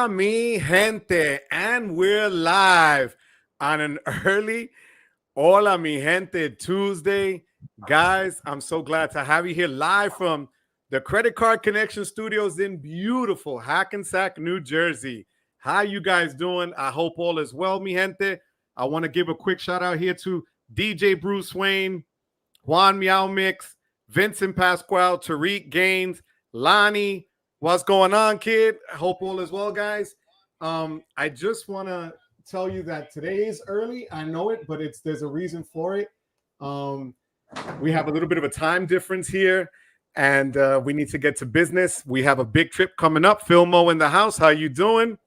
Hola, mi gente, and we're live on an early Hola, mi gente Tuesday. Guys, I'm so glad to have you here live from the Credit Card Connection Studios in beautiful Hackensack, New Jersey. How you guys doing? I hope all is well, mi gente. I want to give a quick shout out here to DJ Bruce Wayne, Juan Meow Mix, Vincent Pasquale, Tariq Gaines, Lonnie. What's going on, kid? I hope all is well, guys. I just want to tell you that today is early. I know it, but there's a reason for it. We have a little bit of a time difference here, and we need to get to business. We have a big trip coming up. Filmo in the house. How you doing?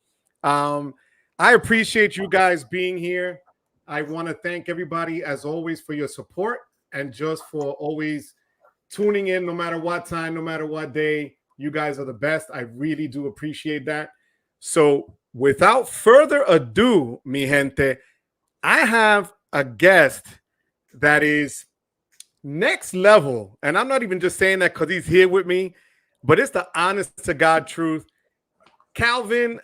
I appreciate you guys being here. I want to thank everybody, as always, for your support and just for always tuning in no matter what time, no matter what day. You guys are the best. I really do appreciate that. So without further ado, mi gente, I have a guest that is next level. And I'm not even just saying that because he's here with me, but it's the honest to God truth. Calvin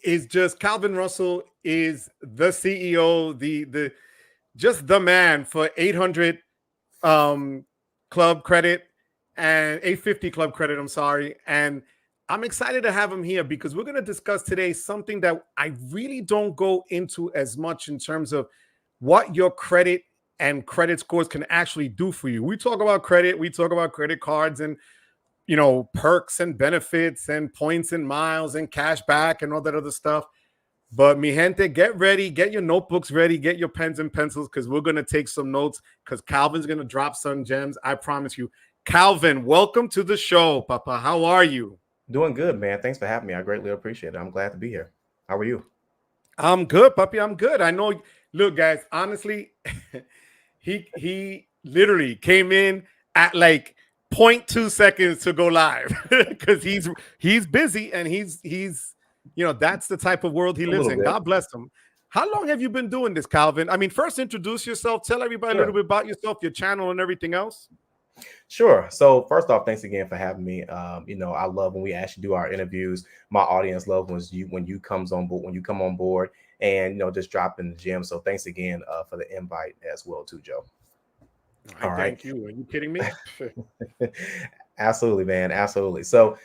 Russell is the CEO, the man for 800 club credit and 850 club credit. I'm sorry. And I'm excited to have him here because we're going to discuss today something that I really don't go into as much in terms of what your credit and credit scores can actually do for you. We talk about credit, we talk about credit cards and, you know, perks and benefits and points and miles and cash back and all that other stuff. But mi gente, get ready, get your notebooks ready, get your pens and pencils because we're going to take some notes because Calvin's going to drop some gems. I promise you. Calvin, welcome to the show, Papa. How are you? Doing good, man. Thanks for having me. I greatly appreciate it. I'm glad to be here. How are you? I'm good, puppy. I'm good. I know. Look, guys, honestly, he literally came in at like 0.2 seconds to go live because he's busy and he's you know, that's the type of world he lives in. God bless him. How long have you been doing this, Calvin? I mean, first introduce yourself. Tell everybody a little bit about yourself, your channel, and everything else. Sure. So first off, thanks again for having me. You know, I love when we actually do our interviews. My audience loves when you come on board and, you know, just dropping the gym. So thanks again for the invite as well too, Joe. All right. Thank you. Are you kidding me? Absolutely, man. Absolutely. So,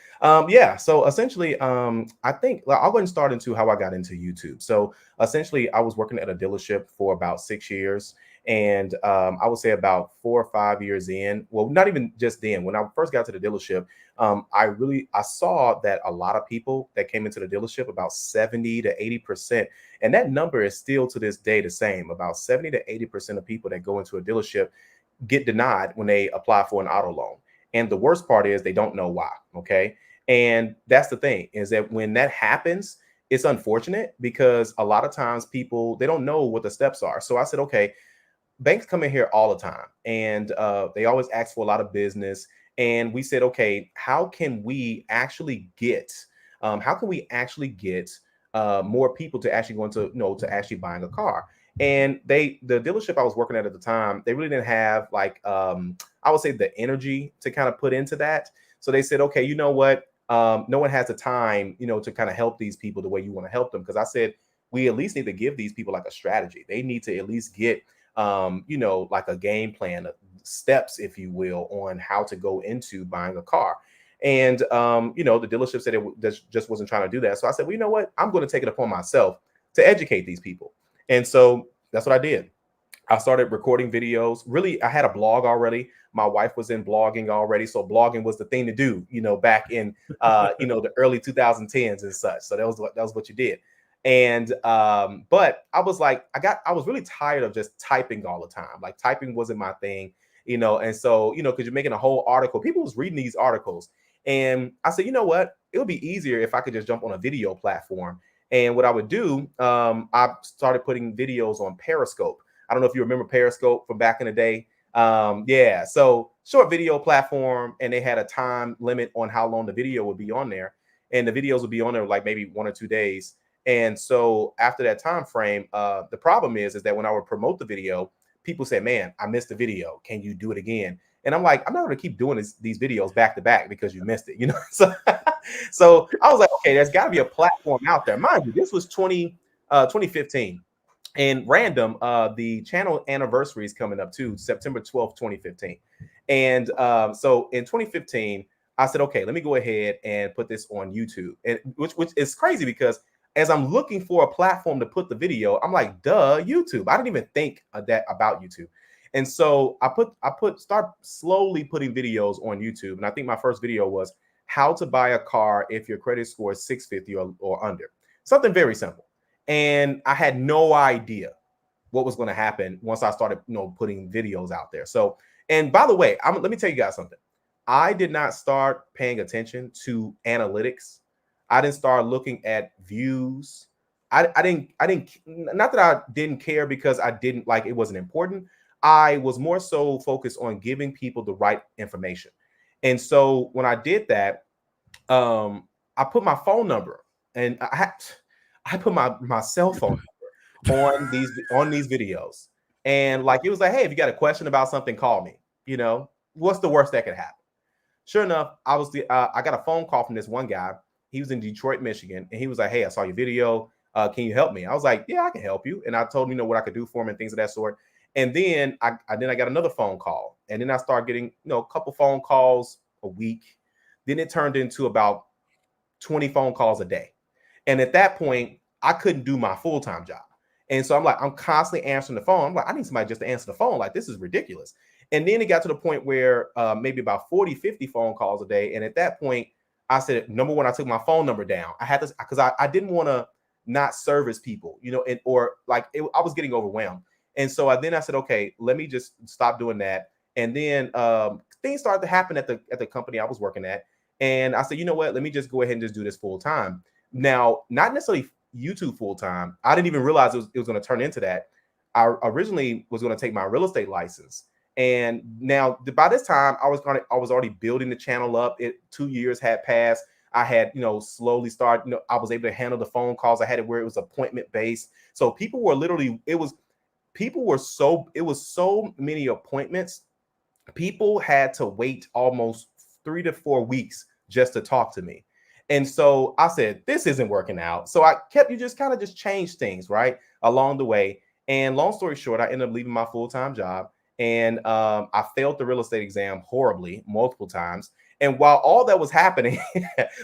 yeah. So essentially, I think I'll go ahead and start into how I got into YouTube. So essentially, I was working at a dealership for about 6 years. And I would say about 4 or 5 years in, well, not even just then, when I first got to the dealership, I saw that a lot of people that came into the dealership, about 70 to 80%, and that number is still to this day the same. About 70 to 80% of people that go into a dealership get denied when they apply for an auto loan. And the worst part is they don't know why. Okay. And that's the thing, is that when that happens, it's unfortunate because a lot of times people, they don't know what the steps are. So I said, okay, banks come in here all the time and they always ask for a lot of business. And we said, okay, how can we actually get more people to actually go into, you know, to actually buying a car? And the dealership I was working at the time, they really didn't have like, I would say the energy to kind of put into that. So they said, okay, you know what? No one has the time, you know, to kind of help these people the way you want to help them. Because I said, we at least need to give these people like a strategy. They need to at least get, you know, like a game plan, steps, if you will, on how to go into buying a car. And, you know, the dealership said it just wasn't trying to do that. So I said, well, you know what? I'm going to take it upon myself to educate these people. And so that's what I did. I started recording videos. Really, I had a blog already. My wife was in blogging already. So blogging was the thing to do, you know, back in, you know, the early 2010s and such. So that was what you did. And but I was like, I was really tired of just typing all the time. Like typing wasn't my thing, you know. And so, you know, because you're making a whole article, people was reading these articles. And I said, you know what? It would be easier if I could just jump on a video platform. And what I would do, I started putting videos on Periscope. I don't know if you remember Periscope from back in the day. Yeah, so short video platform, and they had a time limit on how long the video would be on there. And the videos would be on there like maybe 1 or 2 days. And so after that time frame, the problem is that when I would promote the video, people say, man, I missed the video. Can you do it again? And I'm like, I'm not going to keep doing these videos back to back because you missed it, you know? So So I was like, okay, there's got to be a platform out there. Mind you, this was 2015. And random, the channel anniversary is coming up too, September 12th, 2015. And so in 2015, I said, okay, let me go ahead and put this on YouTube. And which is crazy because as I'm looking for a platform to put the video, I'm like, duh, YouTube. I didn't even think of that about YouTube. And so start slowly putting videos on YouTube. And I think my first video was how to buy a car if your credit score is 650 or under. Something very simple. And I had no idea what was going to happen once I started, putting videos out there. So, and by the way, let me tell you guys something. I did not start paying attention to analytics. I didn't start looking at views. I didn't, not that I didn't care because I didn't like, it wasn't important. I was more so focused on giving people the right information. And so when I did that, I put my phone number and I put my cell phone number on these videos. And like, it was like, hey, if you got a question about something, call me. What's the worst that could happen? Sure enough, I got a phone call from this one guy. He was in Detroit, Michigan. And he was like, hey, I saw your video. Can you help me? I was like, yeah, I can help you. And I told him, what I could do for him and things of that sort. And then I got another phone call. And then I started getting, a couple phone calls a week. Then it turned into about 20 phone calls a day. And at that point, I couldn't do my full-time job. And so I'm constantly answering the phone. I'm like, I need somebody just to answer the phone. Like, this is ridiculous. And then it got to the point where maybe about 40, 50 phone calls a day. And at that point, I said, number one, I took my phone number down. I had to, because I didn't want to not service people, I was getting overwhelmed. And so then I said, okay, let me just stop doing that. And then things started to happen at the company I was working at. And I said, you know what, let me just go ahead and just do this full time. Now, not necessarily YouTube full time. I didn't even realize it was going to turn into that. I originally was going to take my real estate license. And now by this time I was already building the channel up. 2 years had passed. I had, slowly started, I was able to handle the phone calls. I had it where it was appointment based. So people were literally, it was so many appointments. People had to wait almost 3 to 4 weeks just to talk to me. And so I said, this isn't working out. So you just change things right along the way. And long story short, I ended up leaving my full-time job. And I failed the real estate exam horribly multiple times. And while all that was happening,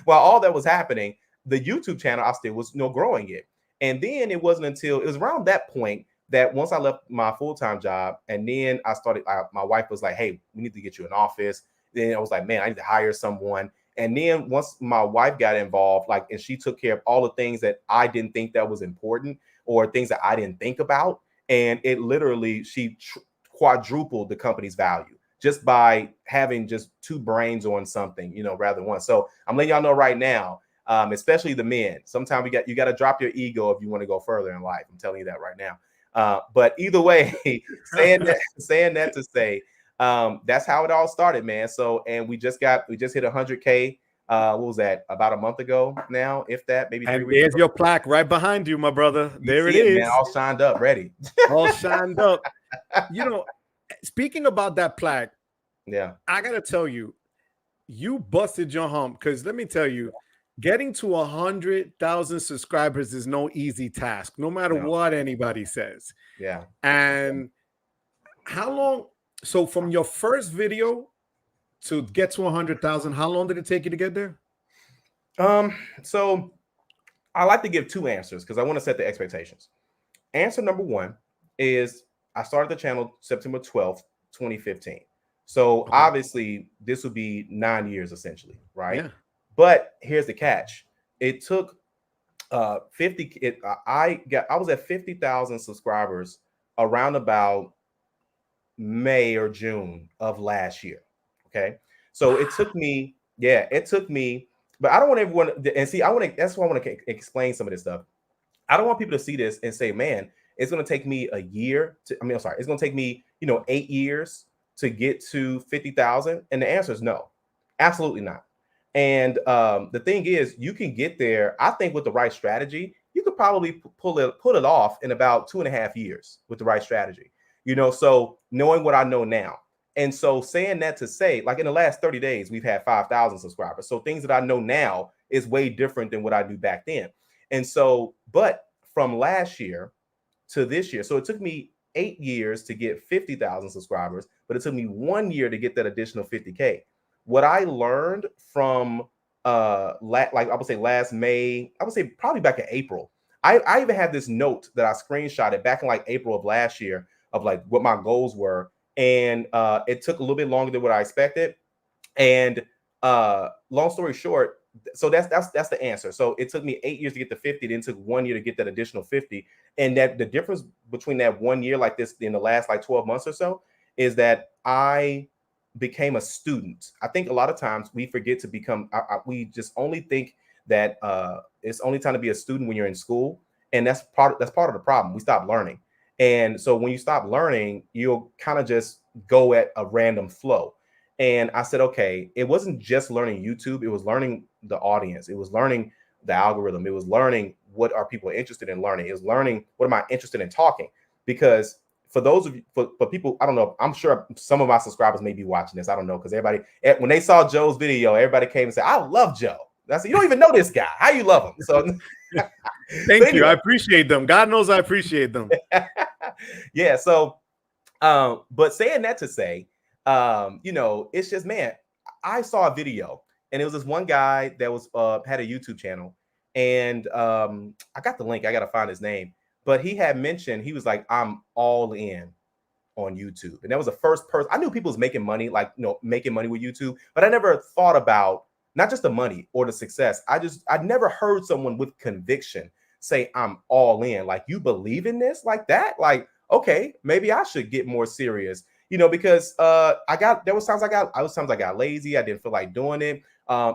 the YouTube channel, I still was growing it. And then it wasn't until it was around that point that once I left my full-time job, and then I started, my wife was like, hey, we need to get you an office. Then I was like, man, I need to hire someone. And then once my wife got involved, and she took care of all the things that I didn't think that was important or things that I didn't think about. And it literally, she quadrupled the company's value just by having just two brains on something, rather than one. So I'm letting y'all know right now, especially the men, sometimes you got to drop your ego if you want to go further in life. I'm telling you that right now. But either way, saying that to say, that's how it all started, man. So, and we just hit 100K. What was that? About a month ago now, if that, maybe 3 and weeks there's ago. your plaque right behind you, my brother. There it is, man, all shined up, ready. All shined up. Speaking about that plaque, yeah, I gotta tell you, you busted your hump, because let me tell you, getting to 100,000 subscribers is no easy task, no matter what anybody says. Yeah. And how long? So from your first video to get to 100,000, how long did it take you to get there? So I like to give two answers because I want to set the expectations. Answer number one is I started the channel September 12th, 2015. So obviously this would be 9 years essentially, right? Yeah. But here's the catch. It took I was at 50,000 subscribers around about May or June of last year. Okay. So it took me, but I don't want everyone and see, that's why I want to explain some of this stuff. I don't want people to see this and say, man, it's going to take me a year it's going to take me, 8 years to get to 50,000. And the answer is no, absolutely not. And the thing is, you can get there. I think with the right strategy, you could probably pull it off in about 2.5 years with the right strategy. So knowing what I know now, And so saying that to say, like in the last 30 days, we've had 5,000 subscribers. So things that I know now is way different than what I knew back then. And so, but from last year to this year, so it took me 8 years to get 50,000 subscribers, but it took me 1 year to get that additional 50K. What I learned from like I would say last May, I would say probably back in April. I even had this note that I screenshotted back in like April of last year of like what my goals were. And it took a little bit longer than what I expected. And long story short, so that's the answer. So it took me 8 years to get to 50, then it took 1 year to get that additional 50. And that the difference between that 1 year like this in the last like 12 months or so is that I became a student. I think a lot of times we forget to become, we just only think that it's only time to be a student when you're in school. And that's part of the problem. We stop learning. And so when you stop learning, you'll kind of just go at a random flow. And I said, okay, it wasn't just learning YouTube. It was learning the audience. It was learning the algorithm. It was learning what are people interested in learning. It was learning what am I interested in talking. Because for those of you, for people, I don't know, I'm sure some of my subscribers may be watching this. I don't know, because everybody, when they saw Joe's video, everybody came and said, I love Joe. I said, you don't even know this guy. How you love him? So thank you. I appreciate them. God knows I appreciate them. Yeah. So, but saying that to say, you know, it's just, man, I saw a video and it was this one guy that was had a YouTube channel, and I got the link. I got to find his name, but he had mentioned, he was like, I'm all in on YouTube. And that was the first person I knew people was making money, like, you know, making money with YouTube, but I never thought about not just the money or the success. I'd never heard someone with conviction say, I'm all in. Like, you believe in this like that? Like, okay, maybe I should get more serious, you know, because there was times I got lazy. I didn't feel like doing it.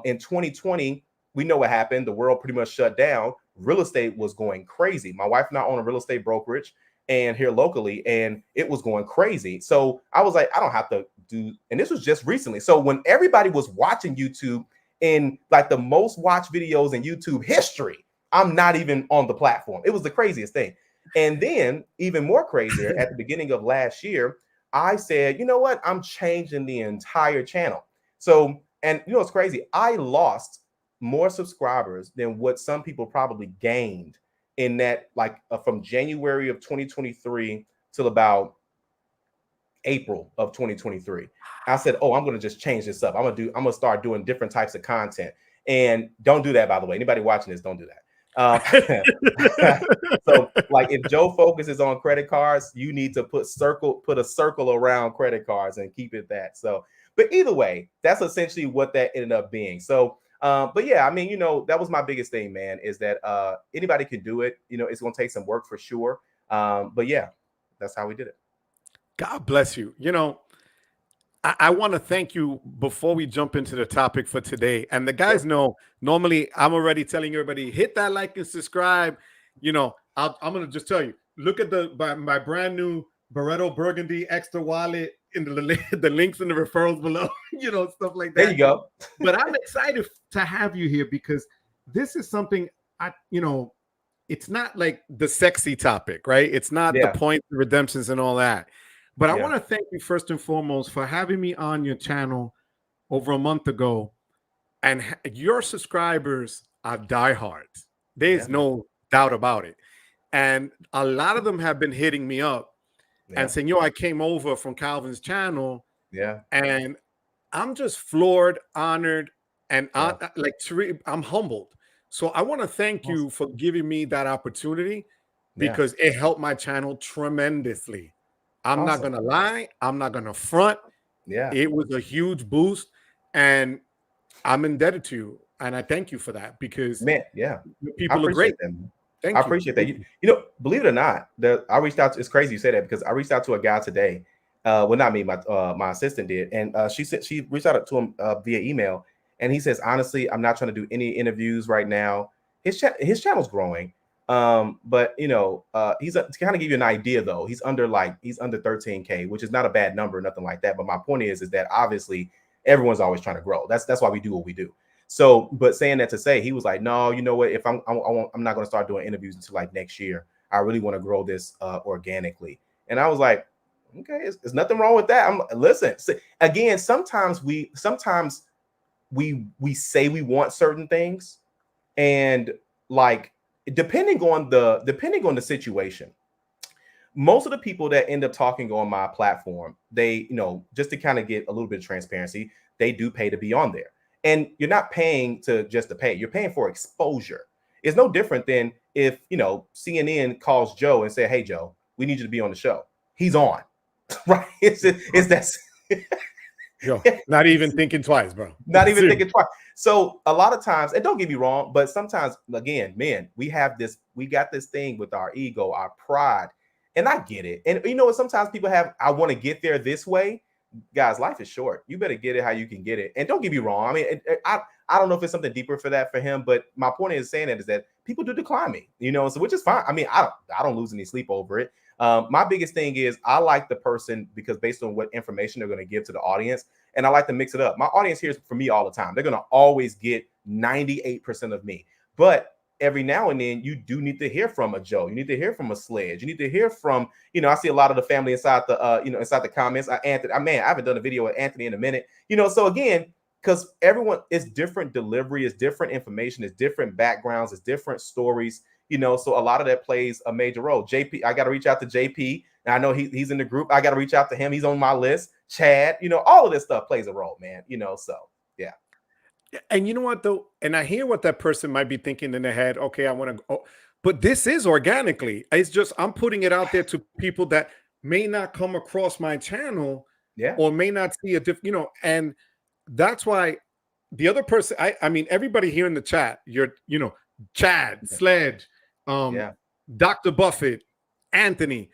In 2020, we know what happened. The world pretty much shut down. Real estate was going crazy. My wife and I own a real estate brokerage and here locally, and it was going crazy. So I was like, I don't have to do, and this was just recently. So when everybody was watching YouTube in like the most watched videos in YouTube history, I'm not even on the platform. It was the craziest thing. And then even more crazier, at the beginning of last year, I said, you know what? I'm changing the entire channel. So, and you know, it's crazy. I lost more subscribers than what some people probably gained in that, like from January of 2023 till about April of 2023. I said, oh, I'm going to just change this up. I'm going to start doing different types of content. And don't do that, by the way. Anybody watching this, don't do that. So like if Joe focuses on credit cards, you need to put a circle around credit cards and keep it that. So, but either way, that's essentially what that ended up being. So, but yeah, I mean, you know, that was my biggest thing, man, is that anybody can do it. You know, it's going to take some work for sure. But yeah, that's how we did it. God bless you. You know, I want to thank you before we jump into the topic for today. And the guys know, normally I'm already telling everybody, hit that like and subscribe. You know, I'm going to just tell you, look at my brand new Barretto Burgundy Ekster wallet in the links in the referrals below, you know, stuff like that. There you go. But I'm excited to have you here because this is something you know, it's not like the sexy topic, right? It's not the points, the redemptions and all that. But I want to thank you first and foremost for having me on your channel over a month ago. And your subscribers are diehards. There's no doubt about it. And a lot of them have been hitting me up and saying, yo, I came over from Calvin's channel. Yeah. And I'm just floored, honored, and I'm humbled. So I want to thank you for giving me that opportunity because it helped my channel tremendously. I'm not going to lie. I'm not going to front. Yeah. It was a huge boost and I'm indebted to you. And I thank you for that because people are great. I appreciate that. You know, believe it or not, I reached out. It's crazy you say that because I reached out to a guy today. Well, not me, my assistant did. And she reached out to him via email. And he says, honestly, I'm not trying to do any interviews right now. His channel's growing. But you know, to kind of give you an idea though, he's under 13K, which is not a bad number, nothing like that. But my point is that obviously everyone's always trying to grow. That's why we do what we do. So, but saying that to say, he was like, no, you know what? If I'm not going to start doing interviews until like next year. I really want to grow this organically. And I was like, Okay, there's nothing wrong with that. Listen again. Sometimes we say we want certain things, and like depending on the situation. Most of the people that end up talking on my platform, they, just to kind of get a little bit of transparency, they do pay to be on there. And you're not paying just to pay. You're paying for exposure. It's no different than if, CNN calls Joe and say, "Hey, Joe, we need you to be on the show." He's on, right? It's that. Yo, not even thinking twice, bro. Not even thinking twice. So a lot of times, and don't get me wrong, but sometimes, again, man, we got this thing with our ego, our pride. And I get it. And you know what? Sometimes people I want to get there this way. Guys, life is short. You better get it how you can get it. And don't get me wrong. I mean, I don't know if it's something deeper for him, but my point is saying is that people do decline me, so which is fine. I mean, I don't lose any sleep over it. My biggest thing is I like the person because based on what information they're going to give to the audience, and I like to mix it up. My audience hears from me all the time. They're going to always get 98% of me. But every now and then you do need to hear from a Joe. You need to hear from a Sledge. You need to hear from, I see a lot of the family inside inside the comments. Anthony, I haven't done a video with Anthony in a minute. So again, because everyone is different delivery, is different information, is different backgrounds, is different stories, so a lot of that plays a major role. JP, I got to reach out to JP. And I know he's in the group. I got to reach out to him. He's on my list. Chad, all of this stuff plays a role, man. So yeah. And you know what, though? And I hear what that person might be thinking in their head. Okay, I want to go. But this is organically. It's just I'm putting it out there to people that may not come across my channel or may not see a different, and that's why the other person, I mean, everybody here in the chat, Chad, Sledge, Dr. Buffett, Anthony,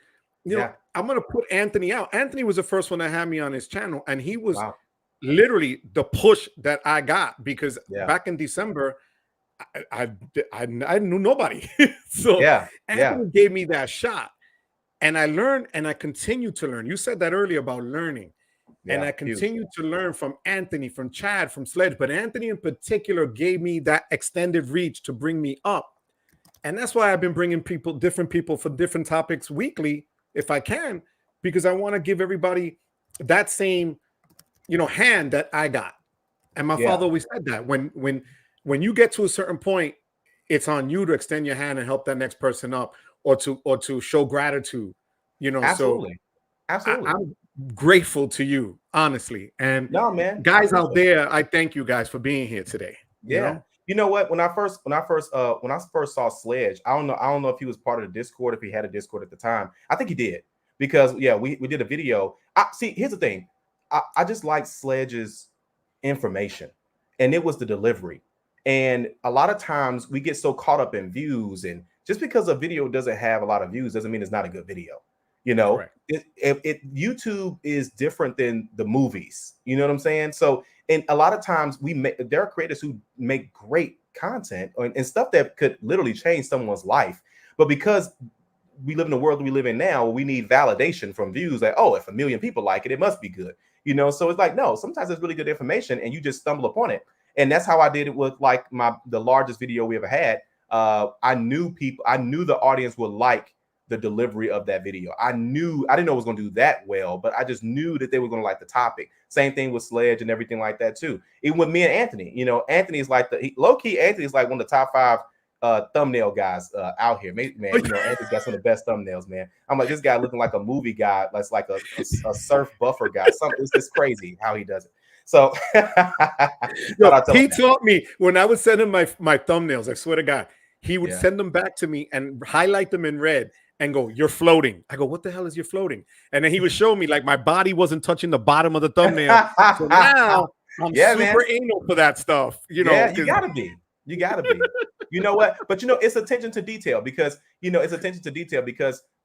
I'm going to put Anthony out. Anthony was the first one that had me on his channel, and he was literally the push that I got because back in December, I knew nobody. So Anthony gave me that shot, and I learned, and I continue to learn. You said that earlier about learning, and I continue to learn from Anthony, from Chad, from Sledge, but Anthony in particular gave me that extended reach to bring me up, and that's why I've been bringing different people for different topics weekly, if I can, because I want to give everybody that same hand that I got. And my father always said that when you get to a certain point, it's on you to extend your hand and help that next person up, or to show gratitude. Absolutely. So Absolutely. I'm grateful to you, honestly. And man, guys out there, I thank you guys for being here today. You know what? When I first saw Sledge, I don't know if he was part of the Discord, if he had a Discord at the time. I think he did, because we did a video. See, here's the thing. I just like Sledge's information, and it was the delivery. And a lot of times we get so caught up in views, and just because a video doesn't have a lot of views doesn't mean it's not a good video. YouTube is different than the movies. You know what I'm saying? So, and a lot of times there are creators who make great content and stuff that could literally change someone's life. But because we live in the world we live in now, we need validation from views that, if 1 million people like it, it must be good. So it's like, no, sometimes it's really good information and you just stumble upon it. And that's how I did it with like the largest video we ever had. I knew the audience would like the delivery of that video. I didn't know it was going to do that well, but I just knew that they were going to like the topic. Same thing with Sledge and everything like that too. Even with me and Anthony, Anthony's like low-key, Anthony's like one of the top 5 thumbnail guys out here. Man, Anthony's got some of the best thumbnails, man. I'm like, this guy looking like a movie guy, that's like a surf buffer guy. It's just crazy how he does it. So he taught me when I would send him my thumbnails. I swear to God, he would send them back to me and highlight them in red and go, "You're floating." I go, "What the hell is you're floating?" And then he would show me like my body wasn't touching the bottom of the thumbnail. So now I'm super anal for that stuff. You gotta be. You gotta be. You know what? But it's attention to detail because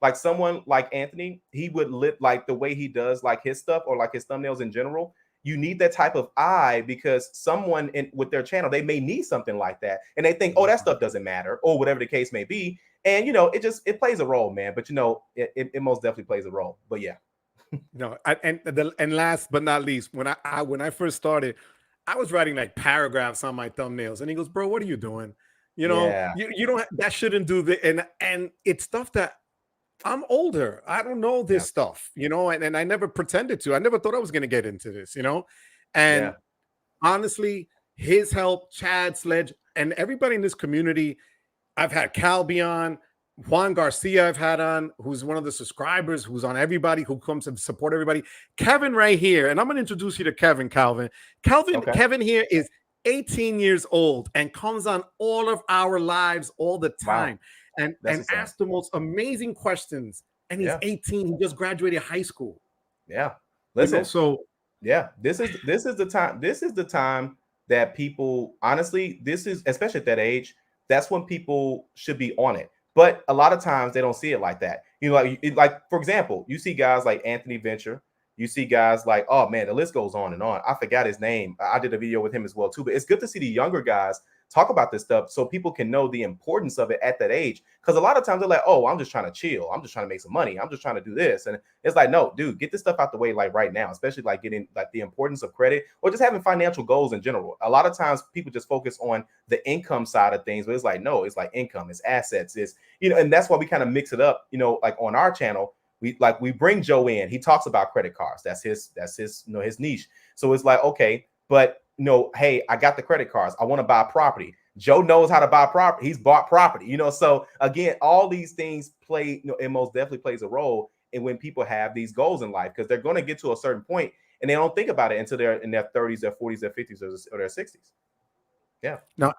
like someone like Anthony, he would like the way he does like his stuff or like his thumbnails in general. You need that type of eye because someone with their channel, they may need something like that. And they think, that stuff doesn't matter or whatever the case may be. And, it plays a role, man. But, it most definitely plays a role. But yeah. No. And last but not least, when I first started, I was writing like paragraphs on my thumbnails. And he goes, "Bro, what are you doing? You don't, that shouldn't do the." And it's stuff that I'm older. I don't know Yeah. this stuff, and I never pretended to. I never thought I was going to get into this, and Yeah. honestly, his help, Chad Sledge, and everybody in this community. I've had Calby on, Juan Garcia, I've had on, who's one of the subscribers, who's on everybody, who comes to support everybody. Kevin right here, and I'm going to introduce you to Kevin, Calvin. Okay. Kevin here is 18 years old and comes on all of our lives all the Wow. time and That's what's up. asks the most amazing questions. And he's Yeah. 18. He just graduated high school. Yeah. Listen. So Yeah, this is the time. This is the time that people, honestly, this is, especially at that age, that's when people should be on it. But a lot of times they don't see it like that. Like for example, you see guys like Anthony Venture. You see guys like, oh man, the list goes on and on. I forgot his name. I did a video with him as well too. But it's good to see the younger guys talk about this stuff so people can know the importance of it at that age. Because a lot of times they're like, oh, I'm just trying to chill. I'm just trying to make some money. I'm just trying to do this. And it's like, no, dude, get this stuff out the way like right now, especially like getting like the importance of credit or just having financial goals in general. A lot of times people just focus on the income side of things, but it's like, no, it's like income, it's assets, it's, and that's why we kind of mix it up, like on our channel. We bring Joe in. He talks about credit cards. That's his his niche. So it's like, okay, but hey, I got the credit cards. I want to buy property. Joe knows how to buy property. He's bought property, So again, all these things play, it most definitely plays a role in when people have these goals in life, because they're going to get to a certain point and they don't think about it until they're in their 30s, their 40s, their 50s, or their 60s. Yeah. No,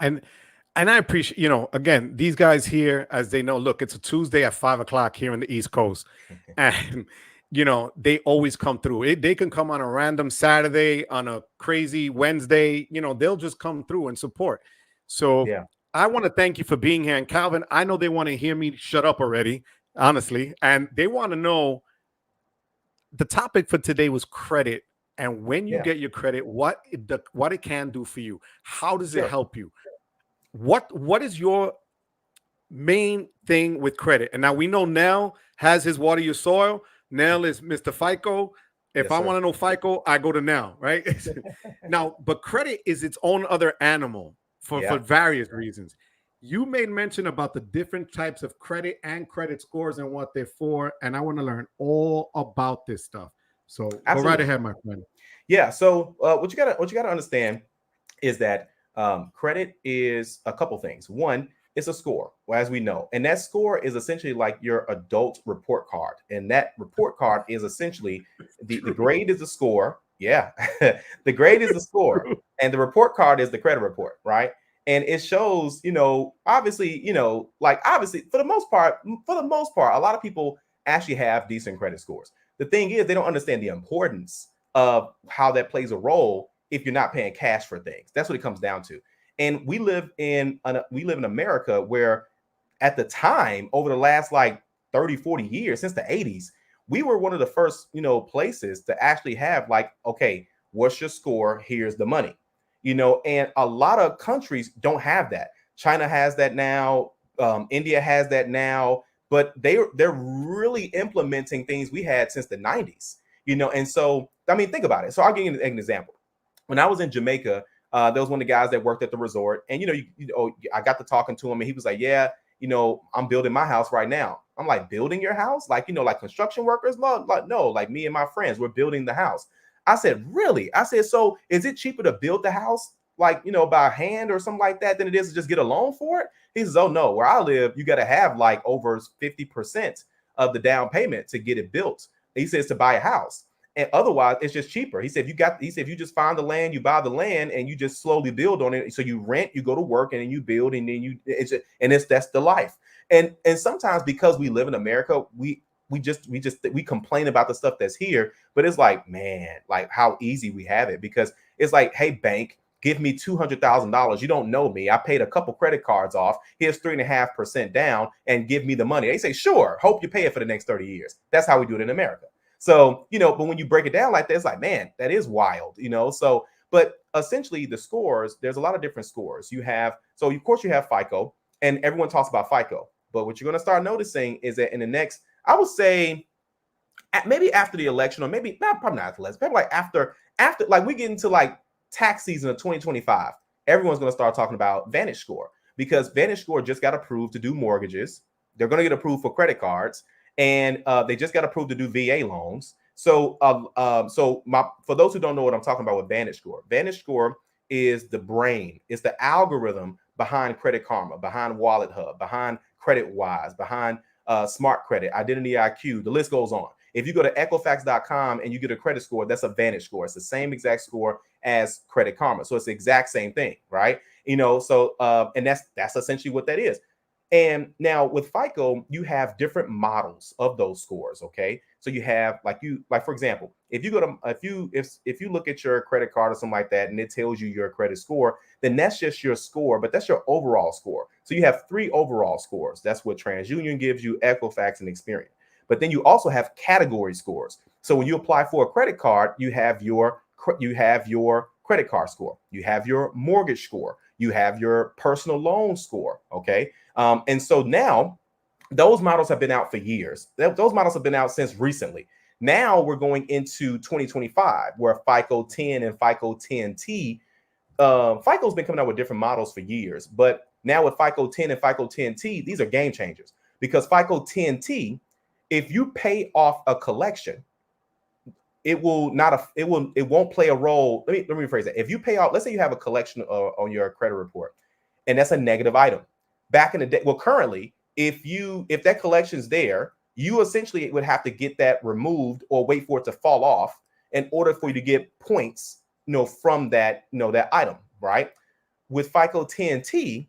and I appreciate, again, these guys here, as they know, look, it's a Tuesday at 5 o'clock here in the East Coast. And, they always come through. They can come on a random Saturday, on a crazy Wednesday, they'll just come through and support. So yeah, I want to thank you for being here. And Calvin, I know they want to hear me shut up already, honestly. And they want to know, the topic for today was credit. And when you get your credit, what it can do for you. How does it help you? What is your main thing with credit? And now we know Nell has his Water Your Soil. Nell is Mr. FICO. If I want to know FICO, I go to Nell, right? Now, but credit is its own other animal for various reasons. You made mention about the different types of credit and credit scores and what they're for, and I want to learn all about this stuff. So go right ahead, my friend. Yeah. So what you gotta understand is that credit is a couple things. One, it's a score, well, as we know, and that score is essentially like your adult report card, and that report card is essentially the grade is the score. Yeah, the grade is the score, and the report card is the credit report, right? And it shows, obviously, obviously for the most part, a lot of people actually have decent credit scores. The thing is, they don't understand the importance of how that plays a role if you're not paying cash for things. That's what it comes down to. And we live in America where at the time, over the last like 30, 40 years, since the 80s, we were one of the first, places to actually have like, okay, what's your score? Here's the money, and a lot of countries don't have that. China has that now. India has that now, but they're really implementing things we had since the 90s, and so, I mean, think about it. So I'll give you an example. When I was in Jamaica, there was one of the guys that worked at the resort, and I got to talking to him, and he was like, "Yeah, I'm building my house right now." I'm like, "Building your house? Like, like construction workers?" No, like me and my friends, we're building the house. I said, "Really?" I said, "So is it cheaper to build the house like by hand or something like that than it is to just get a loan for it?" He says, "Oh no, where I live, you got to have like over 50% of the down payment to get it built." He says to buy a house. And otherwise, it's just cheaper. He said, if you just find the land, you buy the land, and you just slowly build on it. So you rent, you go to work, and then you build, and then that's the life. And sometimes because we live in America, we complain about the stuff that's here, but it's like, man, like how easy we have it, because it's like, hey, bank, give me $200,000. You don't know me. I paid a couple credit cards off. Here's 3.5% down, and give me the money. They say, sure, hope you pay it for the next 30 years. That's how we do it in America. So, but when you break it down like that, it's like, man, that is wild, So, but essentially the scores, there's a lot of different scores. Of course you have FICO, and everyone talks about FICO. But what you're going to start noticing is that in the next, I would say, maybe after the election, or maybe probably not after the election, probably like after like we get into like tax season of 2025, everyone's going to start talking about VantageScore, because VantageScore just got approved to do mortgages. They're going to get approved for credit cards. and they just got approved to do VA loans. So, for those who don't know what I'm talking about with Vantage Score is the brain, it's the algorithm behind Credit Karma, behind Wallet Hub, behind Credit Wise, behind Smart Credit, Identity IQ. The list goes on. If you go to Equifax.com and you get a credit score, that's a Vantage Score. It's the same exact score as Credit Karma, so it's the exact same thing, right? So and that's essentially what that is. And now with FICO, you have different models of those scores. Okay, so you have like for example, if you go to if you look at your credit card or something like that, and it tells you your credit score, then that's just your score, but that's your overall score. So you have 3 overall scores. That's what TransUnion gives you, Equifax, and Experian. But then you also have category scores. So when you apply for a credit card, you have your credit card score, you have your mortgage score, you have your personal loan score. Okay. And so now those models have been out for years. Those models have been out since recently. Now we're going into 2025 where FICO 10 and FICO 10T, FICO's been coming out with different models for years, but now with FICO 10 and FICO 10T, these are game changers, because FICO 10T, if you pay off a collection, it won't play a role. Let me rephrase that. If you pay off, let's say you have a collection on your credit report, and that's a negative item. Back in the day, well, currently, if that collection's there, you essentially would have to get that removed or wait for it to fall off in order for you to get points, from that, that item, right? With FICO 10T,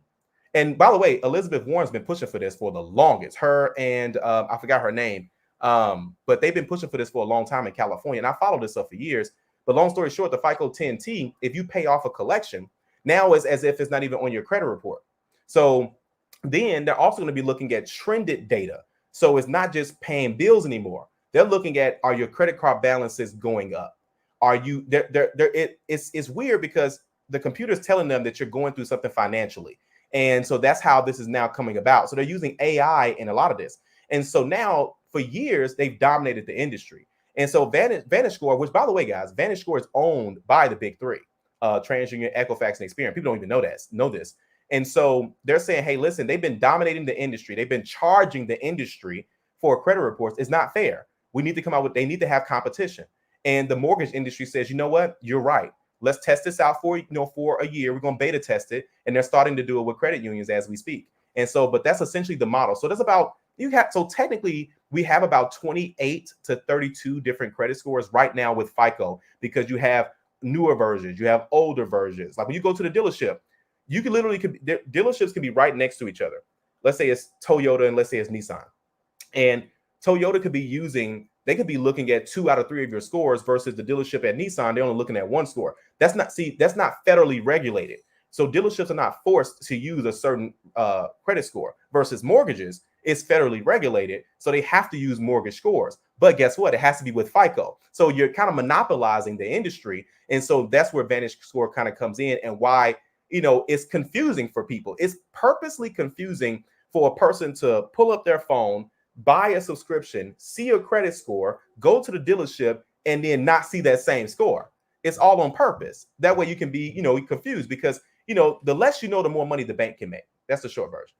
and by the way, Elizabeth Warren's been pushing for this for the longest. Her and I forgot her name, but they've been pushing for this for a long time in California, and I followed this stuff for years. But long story short, the FICO 10T, if you pay off a collection, now is as if it's not even on your credit report. So then they're also going to be looking at trended data. So it's not just paying bills anymore. They're looking at, are your credit card balances going up? Are you it's weird because the computer's telling them that you're going through something financially. And so that's how this is now coming about. So they're using AI in a lot of this. And so now for years, they've dominated the industry. And so Vantage Score, which by the way, guys, Vantage Score is owned by the big 3, TransUnion, Equifax, and Experian. People don't even know this. And so they're saying, hey, listen, they've been dominating the industry. They've been charging the industry for credit reports. It's not fair. We need to come out with, they need to have competition. And the mortgage industry says, you know what? You're right. Let's test this out for a year. We're going to beta test it. And they're starting to do it with credit unions as we speak. And so, but that's essentially the model. So so technically we have about 28 to 32 different credit scores right now with FICO, because you have newer versions, you have older versions. Like when you go to the dealership, you can dealerships can be right next to each other. Let's say it's Toyota and let's say it's Nissan. And Toyota could be looking at 2 out of 3 of your scores versus the dealership at Nissan, they're only looking at 1 score. That's not federally regulated. So dealerships are not forced to use a certain credit score versus mortgages. It's federally regulated, so they have to use mortgage scores. But guess what? It has to be with FICO. So you're kind of monopolizing the industry. And so that's where Vantage Score kind of comes in, and why it's confusing for people. It's purposely confusing for a person to pull up their phone, buy a subscription, see a credit score, go to the dealership, and then not see that same score. It's all on purpose. That way you can be, confused, because, the less you know, the more money the bank can make. That's the short version.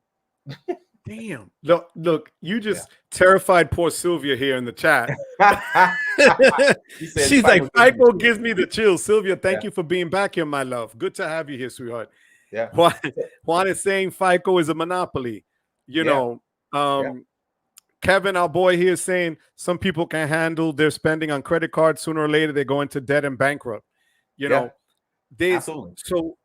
Damn. Look, you just terrified poor Sylvia here in the chat. She's like, FICO gives me the chills. Sylvia, thank you for being back here, my love. Good to have you here, sweetheart. Yeah. Juan is saying FICO is a monopoly. Kevin, our boy here, is saying some people can handle their spending on credit cards. Sooner or later, they go into debt and bankrupt. Absolutely. So,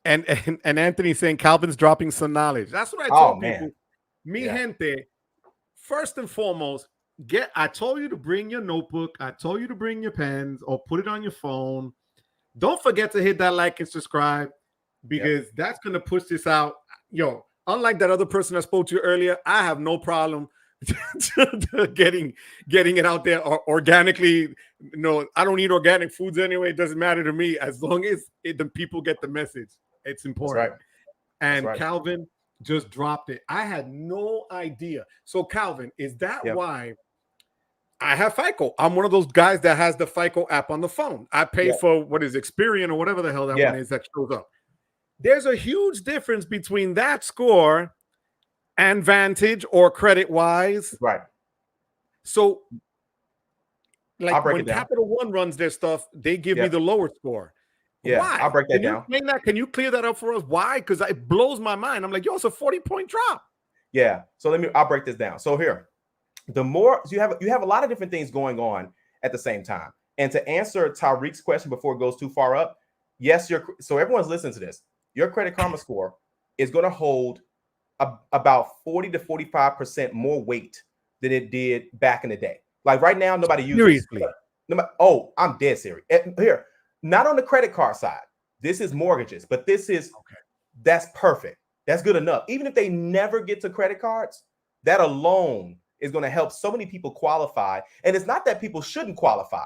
and Anthony saying Calvin's dropping some knowledge. That's what I told people. Gente, first and foremost, I told you to bring your notebook. I told you to bring your pens or put it on your phone. Don't forget to hit that like and subscribe, because that's going to push this out. Unlike that other person I spoke to earlier, I have no problem getting it out there organically. I don't eat organic foods anyway. It doesn't matter to me, as long as the people get the message. It's important. Right. And Calvin just dropped it. I had no idea. So Calvin, is that why I have FICO? I'm one of those guys that has the FICO app on the phone. I pay for what is Experian or whatever the hell that one is that shows up. There's a huge difference between that score and Vantage or Credit Wise. Right. So, I'll like break when it down. Capital One runs their stuff, they give me Yeah. the lower score. Yeah, Why? I'll break that Can you down. explain that? Can you clear that up for us? Why? Because it blows my mind. I'm like, yo, it's a 40-point drop. Yeah. So I'll break this down. So here, the more so you have a lot of different things going on at the same time. And to answer Tariq's question before it goes too far up, yes, so everyone's listening to this. Your Credit Karma score is going to hold about 40 to 45% more weight than it did back in the day. Like right now, nobody uses. Seriously. Oh, I'm dead serious. Here, not on the credit card side. This is mortgages, but that's perfect. That's good enough. Even if they never get to credit cards, that alone is going to help so many people qualify. And it's not that people shouldn't qualify.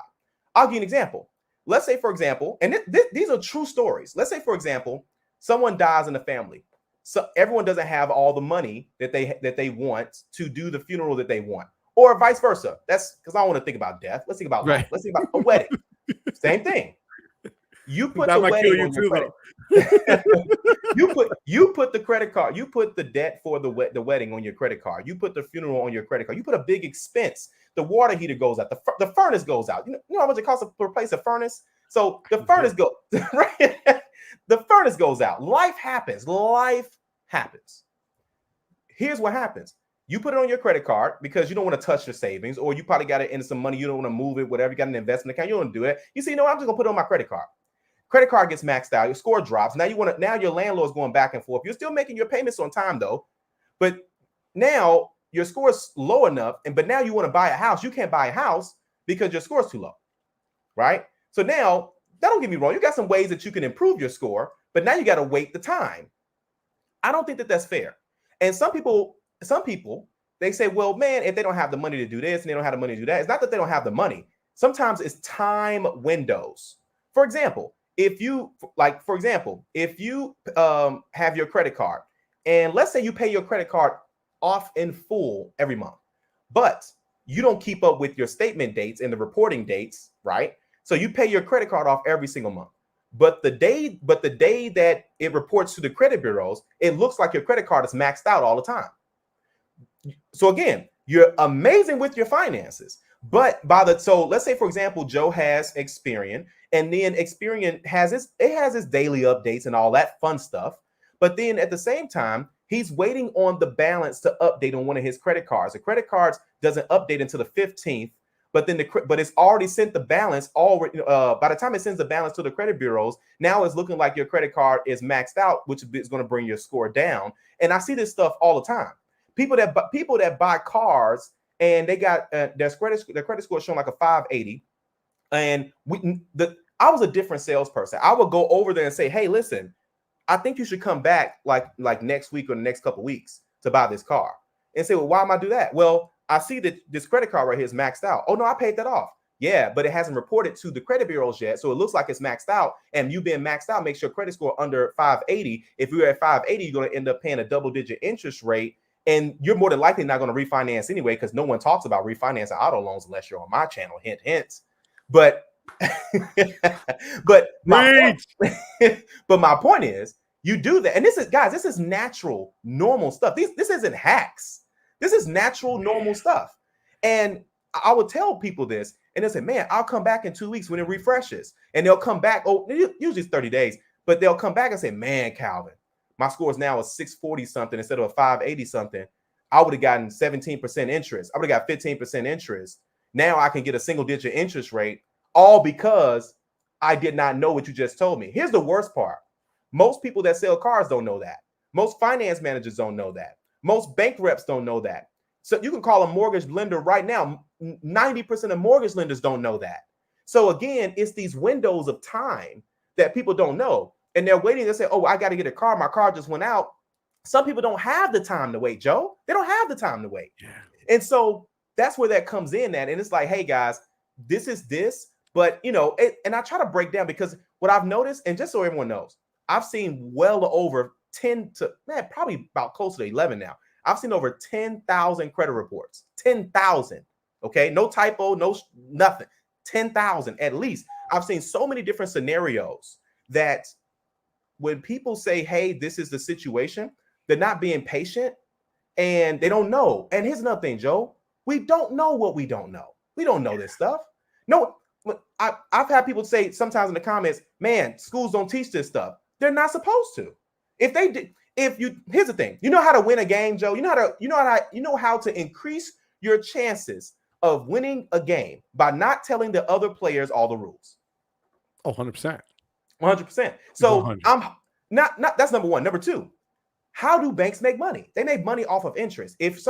I'll give you an example. Let's say, for example, and these are true stories. Let's say, for example, someone dies in the family. So everyone doesn't have all the money that they want to do the funeral that they want, or vice versa. That's because I don't want to think about death. Let's think about life. Let's think about a wedding. Same thing. You put that the might wedding kill you on too, your credit. you put the credit card. You put the debt for the wedding on your credit card. You put the funeral on your credit card. You put a big expense. The water heater goes out. The furnace goes out. You know how much it costs to replace a furnace? So the furnace goes right. The furnace goes out. Life happens. Here's what happens. You put it on your credit card because you don't want to touch your savings, or you probably got it into some money. You don't want to move it, whatever. You got an investment account. You don't want to do it. You say, I'm just gonna put it on my credit card. Credit card gets maxed out. Your score drops. Now your landlord's going back and forth. You're still making your payments on time though, but now your score is low enough. But now you want to buy a house. You can't buy a house because your score is too low, right? So now, don't get me wrong. You got some ways that you can improve your score, but now you got to wait the time. I don't think that that's fair. And some people, they say, well, man, if they don't have the money to do this and they don't have the money to do that, it's not that they don't have the money. Sometimes it's time windows. For example, if you have your credit card, and let's say you pay your credit card off in full every month, but you don't keep up with your statement dates and the reporting dates, right? So you pay your credit card off every single month. But the day that it reports to the credit bureaus, it looks like your credit card is maxed out all the time. So again, you're amazing with your finances. But so let's say, for example, Joe has Experian, and then Experian has its daily updates and all that fun stuff. But then at the same time, he's waiting on the balance to update on one of his credit cards. The credit cards doesn't update until the 15th, but it's already sent the balance already. By the time it sends the balance to the credit bureaus, now it's looking like your credit card is maxed out, which is going to bring your score down. And I see this stuff all the time. People that buy cars and they got their credit score showing like a 580, and I was a different salesperson. I would go over there and say, hey, listen, I think you should come back like next week or the next couple of weeks to buy this car. And say, well, why am I do that? Well, I see that this credit card right here is maxed out. Oh, no, I paid that off. Yeah, but it hasn't reported to the credit bureaus yet. So it looks like it's maxed out. And you being maxed out makes your credit score under 580. If you're at 580, you're going to end up paying a double-digit interest rate. And you're more than likely not going to refinance anyway, because no one talks about refinancing auto loans unless you're on my channel. Hint, hint. But my point is, you do that. And this is natural, normal stuff. This isn't hacks. This is natural, normal stuff. And I would tell people this, and they'll say, man, I'll come back in 2 weeks when it refreshes. And they'll come back, usually it's 30 days, but they'll come back and say, man, Calvin, my score is now a 640 something instead of a 580 something. I would have gotten 17% interest. I would have got 15% interest. Now I can get a single digit interest rate, all because I did not know what you just told me. Here's the worst part. Most people that sell cars don't know that. Most finance managers don't know that. Most bank reps don't know that. So you can call a mortgage lender right now. 90% of mortgage lenders don't know that. So again, it's these windows of time that people don't know. And they're waiting to say, oh, I got to get a car. My car just went out. Some people don't have the time to wait, Joe. They don't have the time to wait. Yeah. And so that's where that comes in at. And it's like, hey, guys, this is this. But, and I try to break down, because what I've noticed, and just so everyone knows, I've seen well over 10 to, probably about close to 11 now. I've seen over 10,000 credit reports. 10,000. Okay. No typo, no nothing. 10,000 at least. I've seen so many different scenarios that when people say, hey, this is the situation, they're not being patient and they don't know. And here's another thing, Joe. We don't know what we don't know. We don't know this stuff. No, I've had people say sometimes in the comments, man, schools don't teach this stuff. They're not supposed to. If they did, here's the thing, you know how to win a game, Joe. You know how to increase your chances of winning a game by not telling the other players all the rules. Oh, 100%. 100%. So 100. I'm not that's number one. Number two, how do banks make money? They make money off of interest. If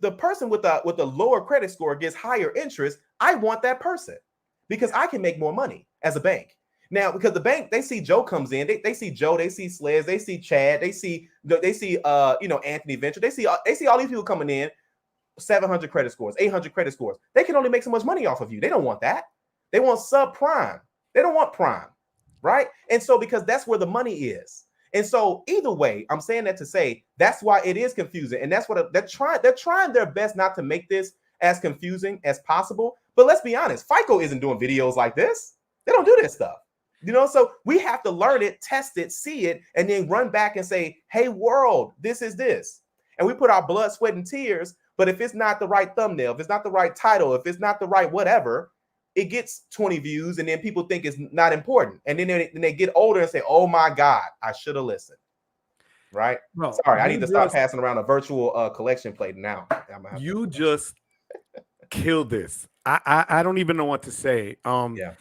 the person with a lower credit score gets higher interest, I want that person because I can make more money as a bank. Now, because the bank, they see Joe comes in, they see Joe, they see Sledge, they see Chad, they see Anthony Venture, they see all these people coming in, 700 credit scores, 800 credit scores. They can only make so much money off of you. They don't want that. They want subprime. They don't want prime, right? And so because that's where the money is. And so either way, I'm saying that to say that's why it is confusing. And that's what they're trying their best not to make this as confusing as possible. But let's be honest, FICO isn't doing videos like this. They don't do this stuff. So we have to learn it, test it, see it, and then run back and say, hey, world, this is this. And we put our blood, sweat, and tears. But if it's not the right thumbnail, if it's not the right title, if it's not the right whatever, it gets 20 views, and then people think it's not important. And then they get older and say, oh, my God, I should have listened. Right? No, sorry, I need to stop passing around a virtual collection plate now. You just killed this. I don't even know what to say. Yeah.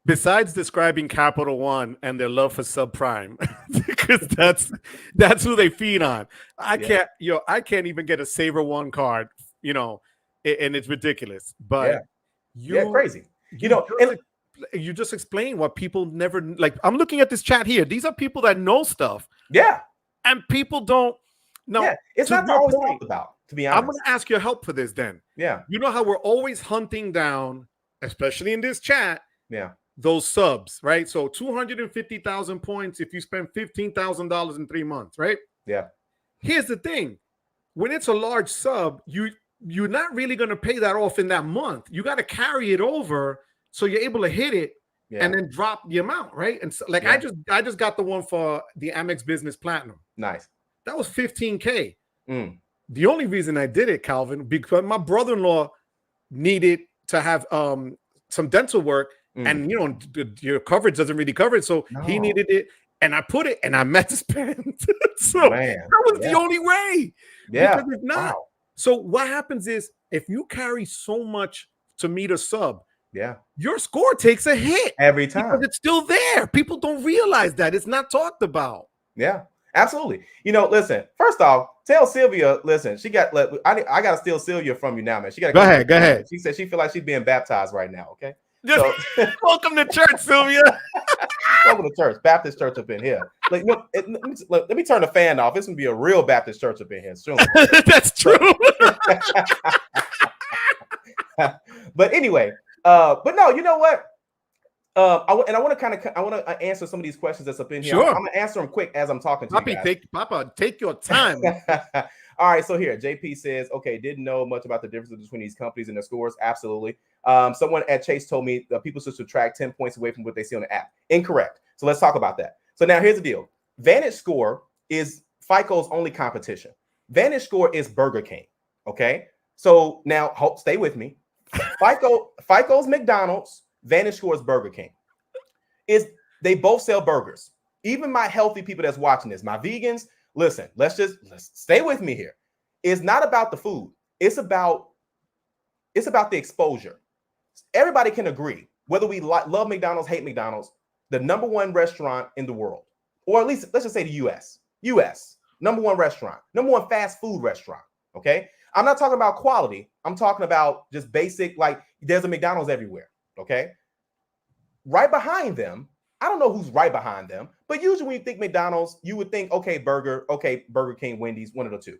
Besides describing Capital One and their love for subprime, because that's who they feed on. I can't even get a Saver One card, and it's ridiculous. But crazy. You just explained what people never like. I'm looking at this chat here. These are people that know stuff. Yeah. And people don't know. Yeah, it's not always talked about, to be honest. I'm going to ask your help for this then. Yeah. You know how we're always hunting down, especially in this chat, those subs, right? So 250,000 points if you spend $15,000 in 3 months, right? Yeah. Here's the thing. When it's a large sub, you're not really going to pay that off in that month. You got to carry it over so you're able to hit it and then drop the amount, right? And so, I just got the one for the Amex Business Platinum. Nice. That was $15K. The only reason I did it, Calvin, because my brother-in-law needed to have some dental work, and your coverage doesn't really cover it, so he needed it, and I put it, and I met to spend. So that was the only way. Yeah, because if not, so what happens is if you carry so much to meet a sub, your score takes a hit every time because it's still there. People don't realize that it's not talked about. Yeah. Absolutely. Listen, first off, tell Sylvia, listen, I got to steal Sylvia from you now, man. She got to go ahead. She said she feel like she's being baptized right now. Okay. Welcome to church, Sylvia. Welcome to church, Baptist church up in here. Let me turn the fan off. It's going to be a real Baptist church up in here soon. That's true. But anyway, but no, you know what? I want to answer some of these questions that's up in here. Sure. I'm gonna answer them quick as I'm talking to you guys. Papa, take your time. All right, so here, JP says, okay, didn't know much about the differences between these companies and their scores. Absolutely. Someone at Chase told me that people should subtract 10 points away from what they see on the app. Incorrect. So let's talk about that. So now here's the deal. Vantage Score is FICO's only competition. Vantage Score is Burger King. Okay. So now stay with me. FICO's McDonald's. Vantage Score is Burger King. They both sell burgers. Even my healthy people that's watching this, my vegans, listen, let's stay with me here. It's not about the food. It's about the exposure. Everybody can agree, whether we love McDonald's, hate McDonald's, the number one restaurant in the world, or at least let's just say the US, number one restaurant, number one fast food restaurant. Okay. I'm not talking about quality. I'm talking about just basic, like there's a McDonald's everywhere. Okay. Right behind them, I don't know who's right behind them, but usually when you think McDonald's, you would think, Burger King, Wendy's, one of the two.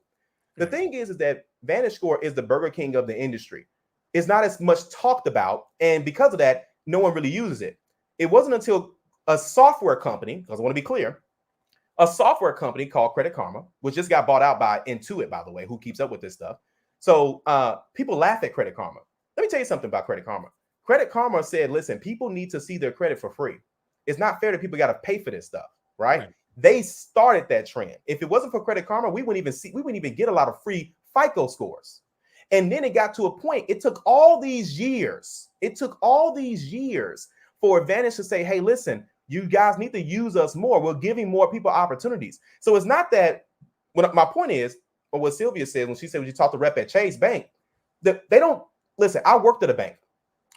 The thing is that Vantage Score is the Burger King of the industry. It's not as much talked about, and because of that, no one really uses it. It wasn't until a software company, because I want to be clear, a software company called Credit Karma, which just got bought out by Intuit, by the way, who keeps up with this stuff. So people laugh at Credit Karma. Let me tell you something about Credit Karma. Credit Karma said, listen, people need to see their credit for free. It's not fair that people got to pay for this stuff, right? They started that trend. If it wasn't for Credit Karma, we wouldn't even get a lot of free FICO scores. And then it got to a point, it took all these years. It took all these years for Advantage to say, hey, listen, you guys need to use us more. We're giving more people opportunities. So it's not that, my point is, or what Sylvia said when she said, when you talk to rep at Chase Bank, that they don't, listen, I worked at a bank.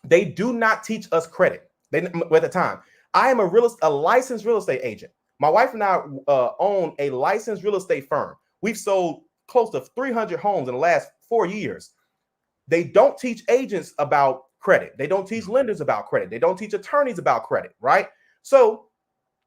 They do not teach us credit. At the time, I am a licensed real estate agent. My wife and I own a licensed real estate firm. We've sold close to 300 homes in the last 4 years. They don't teach agents about credit. They don't teach lenders about credit. They don't teach attorneys about credit, right? So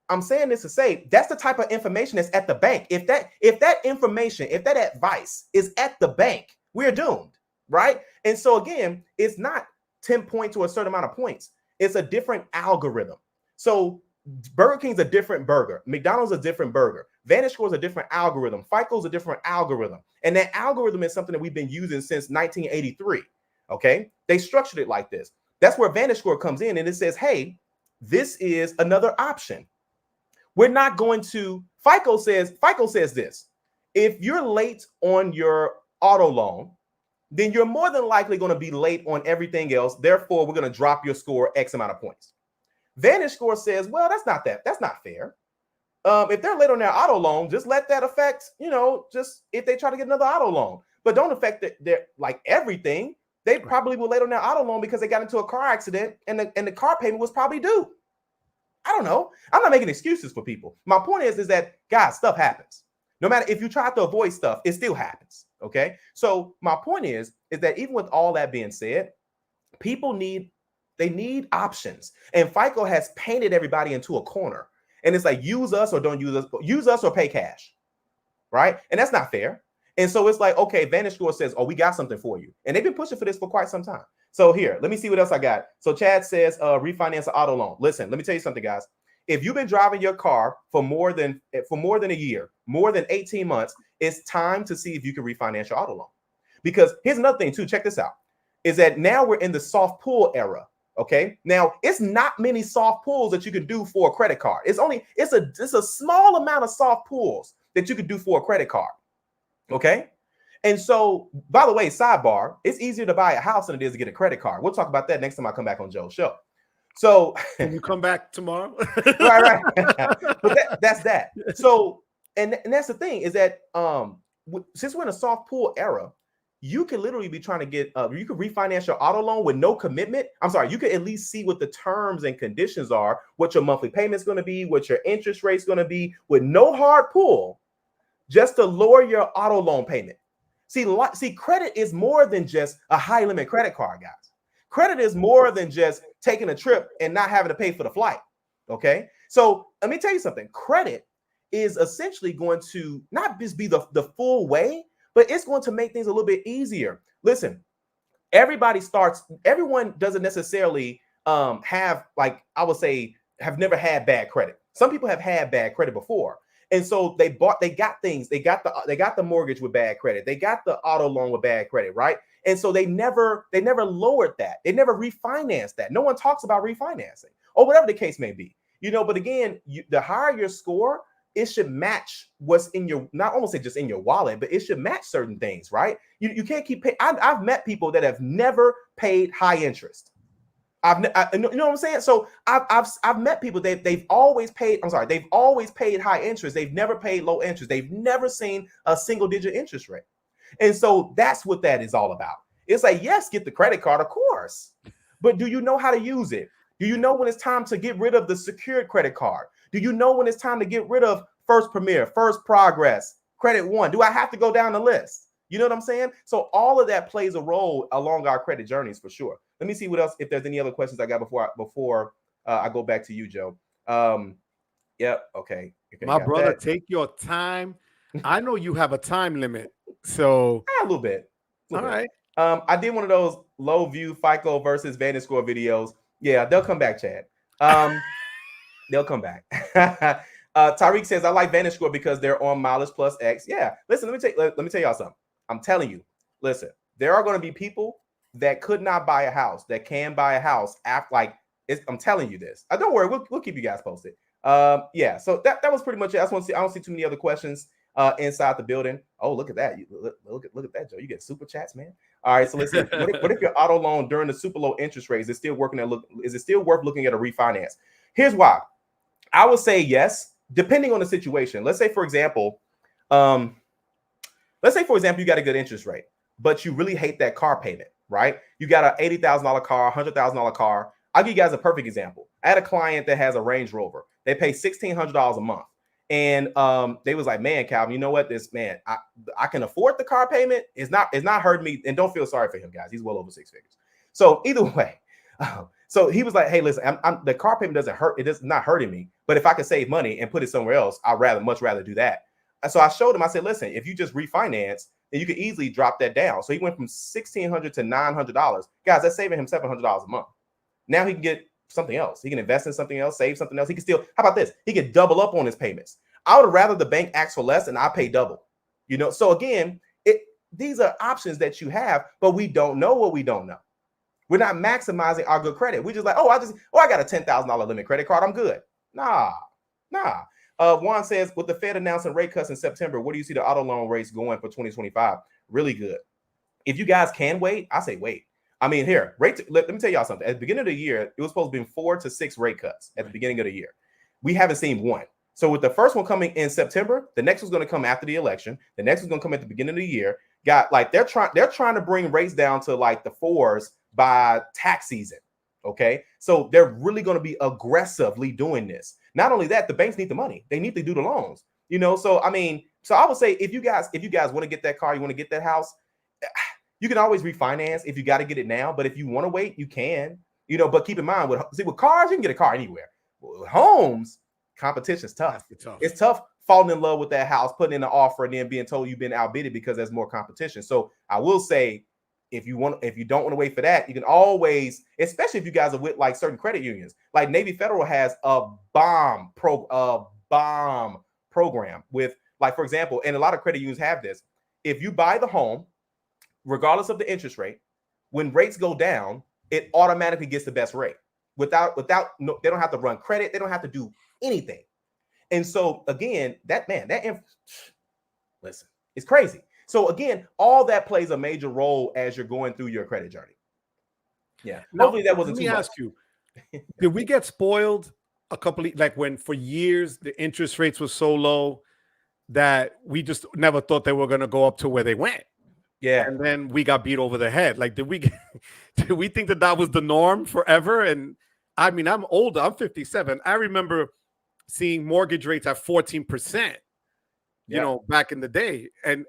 I'm saying this to say that's the type of information that's at the bank. If that information, if that advice is at the bank, we're doomed, right? And so again, it's not 10 points or a certain amount of points. It's a different algorithm. So Burger King's a different burger. McDonald's a different burger. VantageScore is a different algorithm. FICO's a different algorithm. And that algorithm is something that we've been using since 1983. Okay? They structured it like this. That's where VantageScore comes in and it says, hey, this is another option. We're not going to, FICO says this. If you're late on your auto loan, then you're more than likely going to be late on everything else. Therefore, we're going to drop your score X amount of points. VantageScore says, well, that's not fair. If they're late on their auto loan, just let that affect, just if they try to get another auto loan, but don't affect their like everything. They probably were late on their auto loan because they got into a car accident and the car payment was probably due. I don't know. I'm not making excuses for people. My point is that, guys, stuff happens. No matter if you try to avoid stuff, it still happens. Okay. So my point is that even with all that being said, people need options. And FICO has painted everybody into a corner. And it's like, use us or don't use us or pay cash. Right. And that's not fair. And so it's like, okay, VantageScore says, oh, we got something for you. And they've been pushing for this for quite some time. So here, let me see what else I got. So Chad says, refinance an auto loan. Listen, let me tell you something, guys. If you've been driving your car for more than a year, more than 18 months, it's time to see if you can refinance your auto loan. Because here's another thing too, check this out, is that now we're in the soft pull era. Okay. Now it's not many soft pulls that you can do for a credit card. It's a small amount of soft pulls that you could do for a credit card. Okay. And so, by the way, sidebar, it's easier to buy a house than it is to get a credit card. We'll talk about that next time I come back on Joe's show. So can you come back tomorrow? right. But that's that. So, and that's the thing is that since we're in a soft pull era, you can literally be trying to get, you can refinance your auto loan with no commitment. I'm sorry, you can at least see what the terms and conditions are, what your monthly payment's going to be, what your interest rate's going to be, with no hard pull, just to lower your auto loan payment. See, credit is more than just a high limit credit card, guys. Credit is more than just taking a trip and not having to pay for the flight. Okay. So let me tell you something. Credit is essentially going to not just be the full way, but it's going to make things a little bit easier. Listen, everyone doesn't necessarily have, like, I would say, have never had bad credit. Some people have had bad credit before. And so they got things. They got the mortgage with bad credit. They got the auto loan with bad credit, right? And so they never lowered that. They never refinanced that. No one talks about refinancing or whatever the case may be, But again, the higher your score, it should match what's in your, not almost say just in your wallet, but it should match certain things, right? You can't keep paying. I've met people that have never paid high interest. You know what I'm saying? So I've met people that they've always paid high interest. They've never paid low interest. They've never seen a single digit interest rate. And so that's what that is all about. It's like, yes, get the credit card, of course. But do you know how to use it? Do you know when it's time to get rid of the secured credit card? Do you know when it's time to get rid of First Premier, First Progress, Credit One? Do I have to go down the list? You know what I'm saying? So all of that plays a role along our credit journeys for sure. Let me see what else, if there's any other questions I got before I go back to you, Joe. Yep. Okay. My brother, take your time. I know you have a time limit. So a little bit. All right. I did one of those low view FICO versus VantageScore videos. Yeah, they'll come back, Chad. They'll come back. Tariq says, I like VantageScore because they're on mileage plus X. Yeah. Listen, let me tell y'all something. I'm telling you, listen, there are going to be people that could not buy a house that can buy a house after, I'm telling you this. Don't worry, we'll keep you guys posted. Yeah, so that was pretty much it. I don't see too many other questions. inside the building. Oh, look at that. Look at that, Joe. You get super chats, man. All right. So let's see. What if your auto loan during the super low interest rate is it still is it still worth looking at a refinance? Here's why. I would say yes, depending on the situation. Let's say, for example, you got a good interest rate, but you really hate that car payment, right? You got an $80,000 car, $100,000 car. I'll give you guys a perfect example. I had a client that has a Range Rover. They pay $1,600 a month. And they was like, man, Calvin, you know what? I can afford the car payment. It's not hurting me. And don't feel sorry for him, guys. He's well over 6 figures. So either way, so he was like, hey, listen, the car payment doesn't hurt. It is not hurting me. But if I could save money and put it somewhere else, I'd much rather do that. And so I showed him, I said, listen, if you just refinance, then you could easily drop that down. So he went from $1,600 to $900. Guys, that's saving him $700 a month. Now he can get something else. He can invest in something else, save something else. He can still, how about this? He could double up on his payments. I would rather the bank ask for less and I pay double. So again, these are options that you have, but we don't know what we don't know. We're not maximizing our good credit. We're just like, I got a $10,000 limit credit card. I'm good. Nah. Juan says, with the Fed announcing rate cuts in September, what do you see the auto loan rates going for 2025? Really good. If you guys can wait, I say wait. I mean, here, let me tell y'all something. At the beginning of the year, it was supposed to be 4 to 6 rate cuts at the beginning of the year. We haven't seen one. So with the first one coming in September, the next one's going to come after the election. The next one's going to come at the beginning of the year. They're trying to bring rates down to like the 4s by tax season. Okay, so they're really going to be aggressively doing this. Not only that, the banks need the money. They need to do the loans. So I mean, so I would say if you guys want to get that car, you want to get that house, you can always refinance if you got to get it now. But if you want to wait, you can. But keep in mind with cars, you can get a car anywhere. With homes, competition's tough. It's tough falling in love with that house, putting in an offer, and then being told you've been outbidded because there's more competition. So I will say, if you don't want to wait for that, you can always, especially if you guys are with like certain credit unions, like Navy Federal has a bomb program with, like, for example, and a lot of credit unions have this. If you buy the home, regardless of the interest rate, when rates go down, it automatically gets the best rate they don't have to run credit. They don't have to do anything. And so again, listen, it's crazy. So again, all that plays a major role as you're going through your credit journey. Yeah. Hopefully that wasn't too much. Let me ask you, did we get spoiled when for years the interest rates were so low that we just never thought they were going to go up to where they went? Yeah. And then we got beat over the head. Like, did we think that was the norm forever? And I mean, I'm older. I'm 57. I remember seeing mortgage rates at 14%. Back in the day, and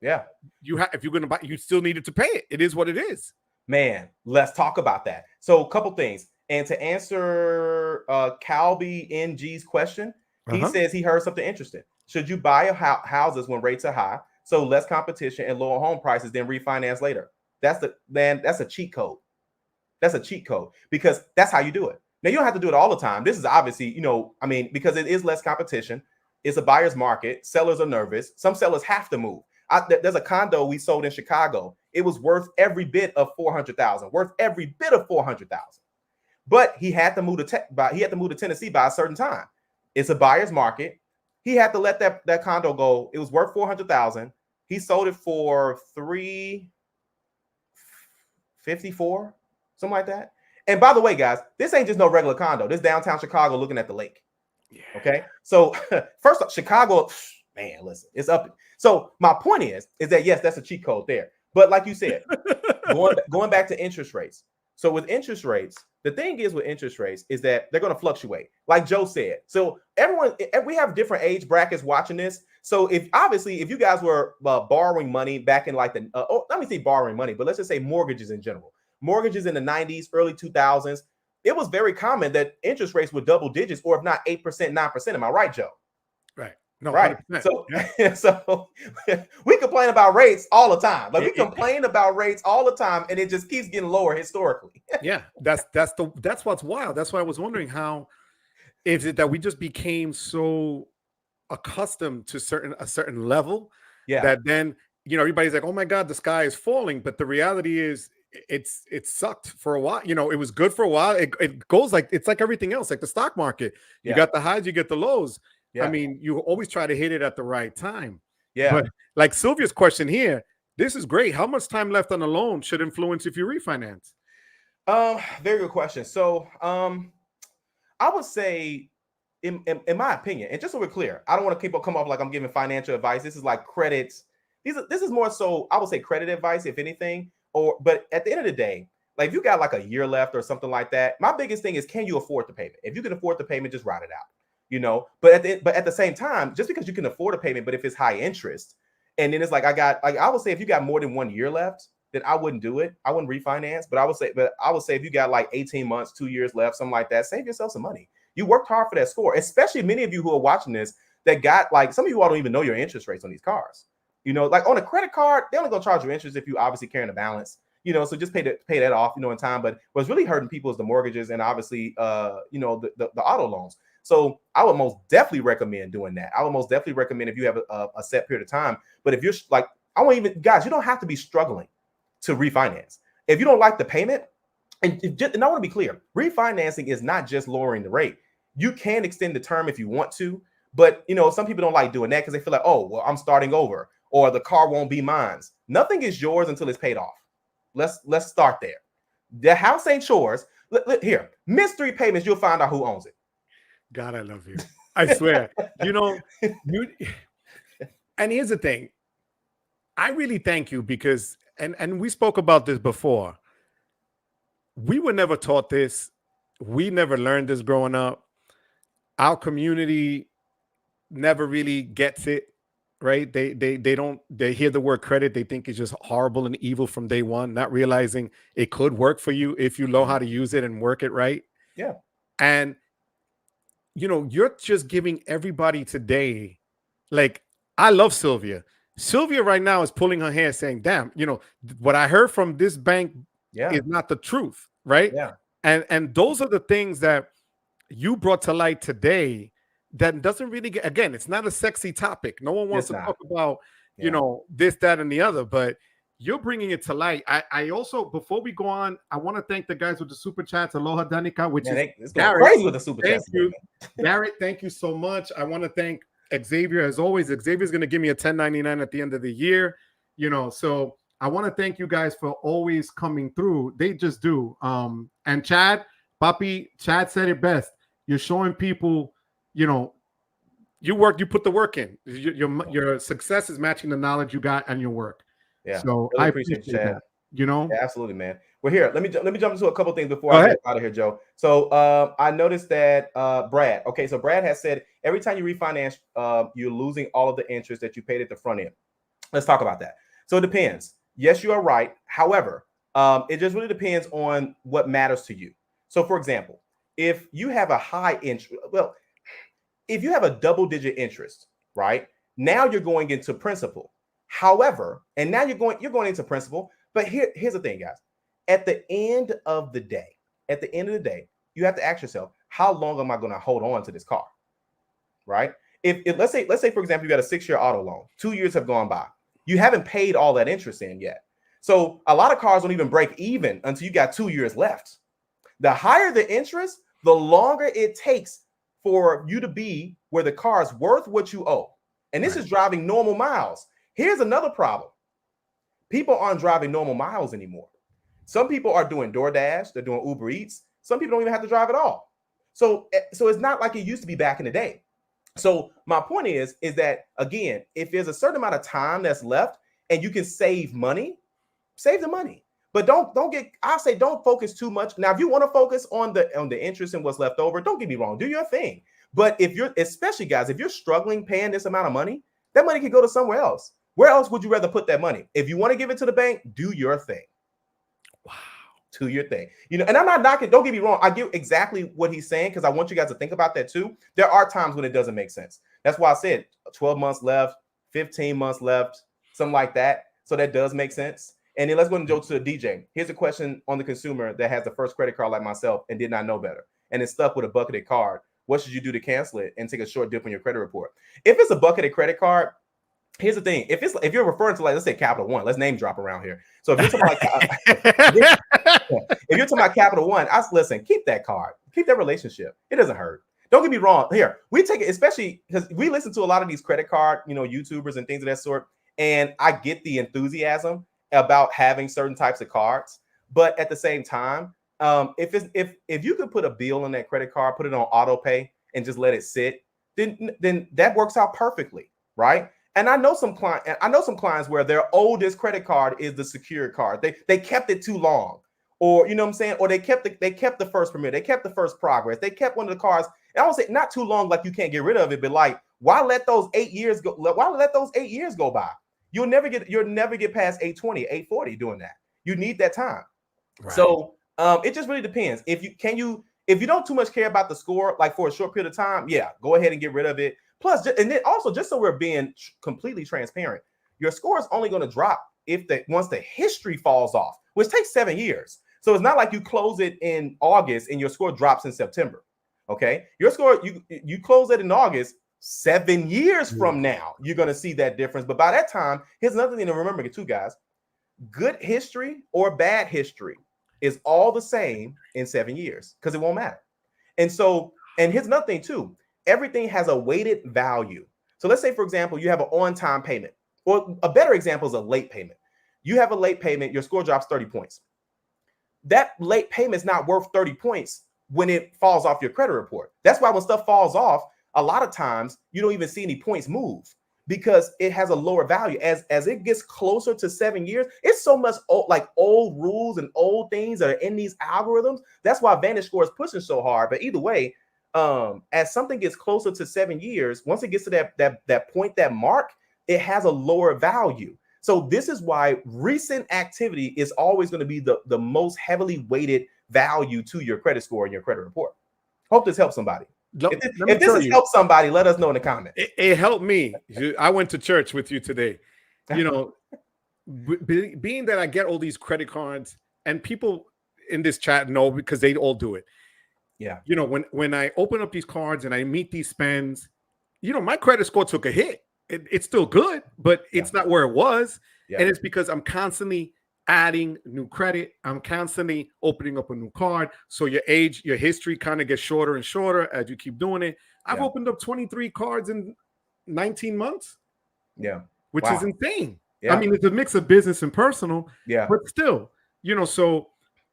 yeah, if you're gonna buy, you still needed to pay it. It is what it is. Man, let's talk about that. So a couple things, and to answer Calby NG's question, he says he heard something interesting. Should you buy houses when rates are high, so less competition and lower home prices, then refinance later? That's a cheat code. That's a cheat code because that's how you do it. Now you don't have to do it all the time. This is obviously, because it is less competition. It's a buyer's market. Sellers are nervous. Some sellers have to move. There's a condo we sold in Chicago. It was worth every bit of $400,000. But he had to move to Tennessee by a certain time. It's a buyer's market. He had to let that condo go. It was worth $400,000. He sold it for $354, something like that. And by the way, guys, this ain't just no regular condo. This downtown Chicago looking at the lake. Yeah. Okay. So first off, Chicago, man, listen, it's up. So my point is that, yes, that's a cheat code there. But like you said, going back to interest rates. So with interest rates, the thing is with interest rates is that they're going to fluctuate. Like Joe said. So we have different age brackets watching this. So if you guys were borrowing money back in like let me say borrowing money, but let's just say mortgages in general. Mortgages in the 90s, early 2000s, it was very common that interest rates were double digits, or if not 8%, 9%. Am I right, Joe? Right. No, right. 100%. So, so we complain about rates all the time. Like we complain about rates all the time, and it just keeps getting lower historically. Yeah, that's what's wild. That's why I was wondering, how is it that we just became so accustomed to a certain level that then everybody's like, oh my God, the sky is falling. But the reality is, it sucked for a while. It was good for a while. It goes like, it's like everything else, like the stock market. You got the highs, you get the lows. I mean, you always try to hit it at the right time. Yeah. But like Sylvia's question here, this is great. How much time left on the loan should influence if you refinance? Very good question. So, I would say, in my opinion, and just so we're clear, I don't want to come off like I'm giving financial advice. This is like credit. This is more so, I would say, credit advice, if anything. But at the end of the day, like if you got like a year left or something like that, my biggest thing is, can you afford the payment? If you can afford the payment, just ride it out. You know, but at the same time, just because you can afford a payment, but if it's high interest, and then it's like I would say if you got more than 1 year left, then I wouldn't do it. I wouldn't refinance. But I would say if you got like 18 months, 2 years left, something like that, save yourself some money. You worked hard for that score, especially many of you who are watching this that got, like, some of you all don't even know your interest rates on these cars. You know, like on a credit card, they're only gonna charge you interest if you obviously carrying a balance. You know, so just pay that off, you know, in time. But what's really hurting people is the mortgages and obviously, you know, the auto loans. So I would most definitely recommend doing that. I would most definitely recommend if you have a set period of time. But if you're like, guys, you don't have to be struggling to refinance. If you don't like the payment, and I want to be clear, refinancing is not just lowering the rate. You can extend the term if you want to, but you know, some people don't like doing that because they feel like, oh, well, I'm starting over, or the car won't be mine. Nothing is yours until it's paid off. Let's start there. The house ain't yours. Here, mystery payments, you'll find out who owns it. God, I love you. I swear. You know, and here's the thing. I really thank you because, and we spoke about this before. We were never taught this. We never learned this growing up. Our community never really gets it, right? They hear the word credit, they think it's just horrible and evil from day one, not realizing it could work for you if you know how to use it and work it right. Yeah. And you know, you're just giving everybody today, like, I love Sylvia. Sylvia right now is pulling her hair saying, damn, you know, what I heard from this bank is not the truth, right? Yeah. And those are the things that you brought to light today that doesn't really get, again, it's not a sexy topic. No one wants to talk about, you know, this, that, and the other, but you're bringing it to light. I also, before we go on, I want to thank the guys with the super chats. Aloha Danica, which is Garrett. Crazy with the super chats. Thank you, Garrett. Thank you so much. I want to thank Xavier as always. Xavier's going to give me a 1099 at the end of the year. You know, so I want to thank you guys for always coming through. They just do. And Chad, Papi, Chad said it best. You're showing people, you know, you put the work in. Your success is matching the knowledge you got and your work. Yeah, so really I appreciate that. You know, yeah, absolutely, man. Well, here, let me jump into a couple things before I get out of here, Joe. So I noticed that Brad. Okay, so Brad has said every time you refinance, you're losing all of the interest that you paid at the front end. Let's talk about that. So it depends. Yes, you are right. However, it just really depends on what matters to you. So, for example, if you have a high interest, well, if you have a double-digit interest, right? Now you're going into principal. However, and now you're going into principal. But here's the thing, guys. At the end of the day, you have to ask yourself, how long am I going to hold on to this car? Right? If let's say, for example, you got a 6-year auto loan, 2 years have gone by. You haven't paid all that interest in yet. So a lot of cars don't even break even until you got 2 years left. The higher the interest, the longer it takes for you to be where the car is worth what you owe. And this is driving normal miles. Here's another problem. People aren't driving normal miles anymore. Some people are doing DoorDash, they're doing Uber Eats. Some people don't even have to drive at all. So it's not like it used to be back in the day. So my point is that, again, if there's a certain amount of time that's left and you can save money, save the money. But don't focus too much. Now, if you want to focus on the interest and what's left over, don't get me wrong, do your thing. But especially guys, if you're struggling paying this amount of money, that money can go to somewhere else. Where else would you rather put that money? If you want to give it to the bank, do your thing. Wow. Do your thing. You know, and I'm not knocking, don't get me wrong. I get exactly what he's saying because I want you guys to think about that too. There are times when it doesn't make sense. That's why I said 12 months left, 15 months left, something like that. So that does make sense. And then let's go and go to the DJ. Here's a question on the consumer that has the first credit card like myself and did not know better and is stuck with a bucketed card. What should you do to cancel it and take a short dip on your credit report? If it's a bucketed credit card, here's the thing. If you're referring to, like, let's say Capital One, let's name drop around here. So if you're talking about, if you're talking about Capital One, listen, keep that card, keep that relationship. It doesn't hurt. Don't get me wrong. Here, we take it, especially because we listen to a lot of these credit card, YouTubers and things of that sort. And I get the enthusiasm about having certain types of cards. But at the same time, if you could put a bill on that credit card, put it on auto pay and just let it sit, then that works out perfectly, right? And I know some clients where their oldest credit card is the secured card. They kept it too long. Or you know what I'm saying? Or they kept the first Premier, they kept the first Progress, they kept one of the cards. And I don't say not too long, like you can't get rid of it, but like, why let those 8 years go? Why let those 8 years go by? You'll never get past 820, 840 doing that. You need that time. Right. So it just really depends. If you don't too much care about the score, like for a short period of time, yeah, go ahead and get rid of it. Plus, and then also, just so we're being completely transparent, your score is only going to drop once the history falls off, which takes 7 years. So it's not like you close it in August and your score drops in September. Okay, your score, you close it in August, 7 years from now, you're going to see that difference. But by that time, here's another thing to remember too, guys. Good history or bad history is all the same in 7 years because it won't matter. And here's another thing too. Everything has a weighted value. So let's say, for example, you have an on-time payment, or a better example is a late payment. You have a late payment, your score drops 30 points. That late payment is not worth 30 points when it falls off your credit report. That's why when stuff falls off, a lot of times you don't even see any points move because it has a lower value. As it gets closer to 7 years, it's so much old rules and old things that are in these algorithms. That's why Vantage Score is pushing so hard. But either way, as something gets closer to 7 years, once it gets to that point, that mark, it has a lower value. So this is why recent activity is always going to be the most heavily weighted value to your credit score and your credit report. Hope this helps somebody. If this has helped somebody, let us know in the comments. It helped me. I went to church with you today. Being that I get all these credit cards, and people in this chat know because they all do it. Yeah. When I open up these cards and I meet these spends, my credit score took a hit. It's still good, but it's not where it was. Yeah. And it's because I'm constantly adding new credit. I'm constantly opening up a new card. So your history kind of gets shorter and shorter as you keep doing it. I've opened up 23 cards in 19 months. Yeah. Which is insane. Yeah. I mean, it's a mix of business and personal. Yeah. But still, so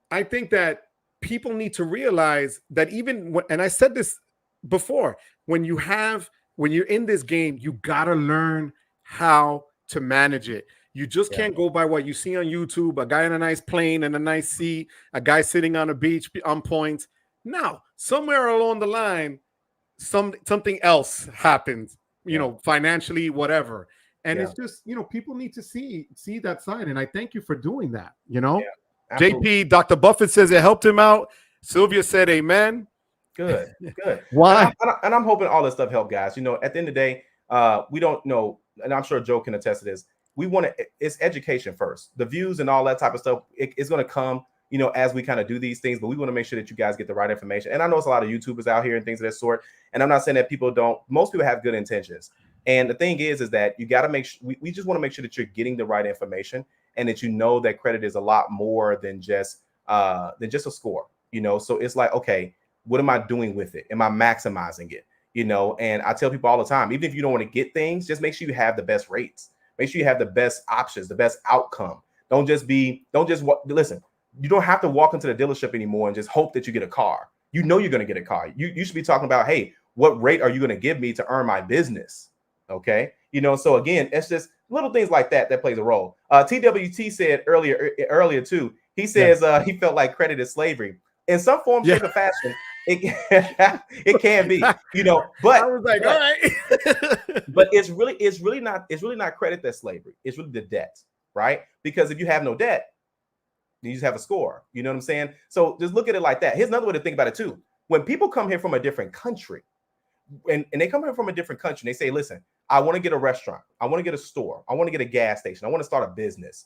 I think that people need to realize that and I said this before, when you're in this game, you got to learn how to manage it. You just can't go by what you see on YouTube, a guy in a nice plane and a nice seat, a guy sitting on a beach on points. Now, somewhere along the line, something else happens, financially, whatever. And it's just, people need to see that side. And I thank you for doing that, JP, Dr. Buffett says it helped him out. Sylvia said amen. Good. Why? And I'm hoping all this stuff helped, guys. At the end of the day, we don't know, and I'm sure Joe can attest to this. It's education first. The views and all that type of stuff, it's going to come, as we kind of do these things, but we want to make sure that you guys get the right information. And I know it's a lot of YouTubers out here and things of that sort. And I'm not saying that most people have good intentions. And the thing is that you got to make sure, we just want to make sure that you're getting the right information and that that credit is a lot more than just a score, So it's like, okay, what am I doing with it? Am I maximizing it? And I tell people all the time, even if you don't want to get things, just make sure you have the best rates. Make sure you have the best options, the best outcome. Listen, you don't have to walk into the dealership anymore and just hope that you get a car. You're going to get a car. You should be talking about, hey, what rate are you going to give me to earn my business? Okay. So again, it's just little things like that plays a role. TWT said earlier too, he says he felt like credit is slavery. In some form, shape, or fashion, it can be, but I was like, all right. But it's really not credit that's slavery. It's really the debt, right? Because if you have no debt, you just have a score. You know what I'm saying? So just look at it like that. Here's another way to think about it too. When people come here from a different country, and they come here from a different country, and they say, listen, I want to get a restaurant, I want to get a store, I want to get a gas station, I want to start a business.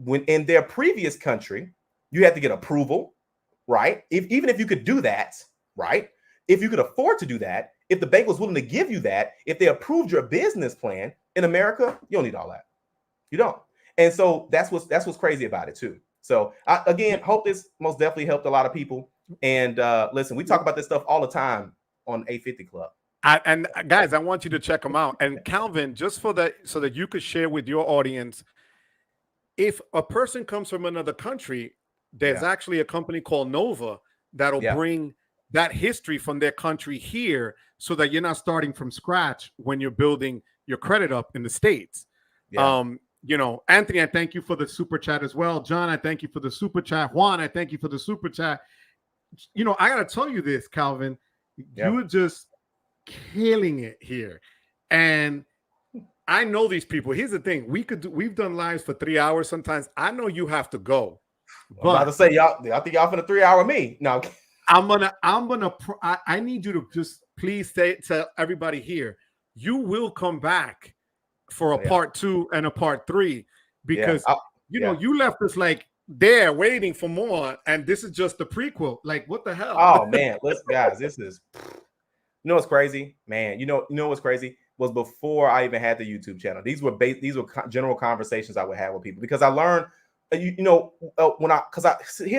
When in their previous country, you had to get approval. Right? Even if you could do that, right? If you could afford to do that, if the bank was willing to give you that, if they approved your business plan, in America, you don't need all that. You don't. And so that's what's crazy about it too. So again, hope this most definitely helped a lot of people. And listen, we talk about this stuff all the time on 850 Club. And guys, I want you to check them out. And Calvin, just for that, so that you could share with your audience, if a person comes from another country, there's actually a company called Nova that'll bring that history from their country here, so that you're not starting from scratch when you're building your credit up in the States. You know, Anthony, I thank you for the super chat as well. John, I thank you for the super chat. Juan, I thank you for the super chat. You know, I gotta tell you this, Calvin, you were just killing it here. And I know these people. Here's the thing: we've done lives for 3 hours sometimes. I know you have to go. But I'm about to say, I think y'all for the 3 hour me. No, I need you to just please tell everybody here, you will come back for a part 2 and a part 3, because you know, you left us like there waiting for more, and this is just the prequel. Like, what the hell? Oh man, listen, guys, this is, you know what's crazy, man. You know what's crazy was before I even had the YouTube channel. These were general conversations I would have with people, because I learned, here's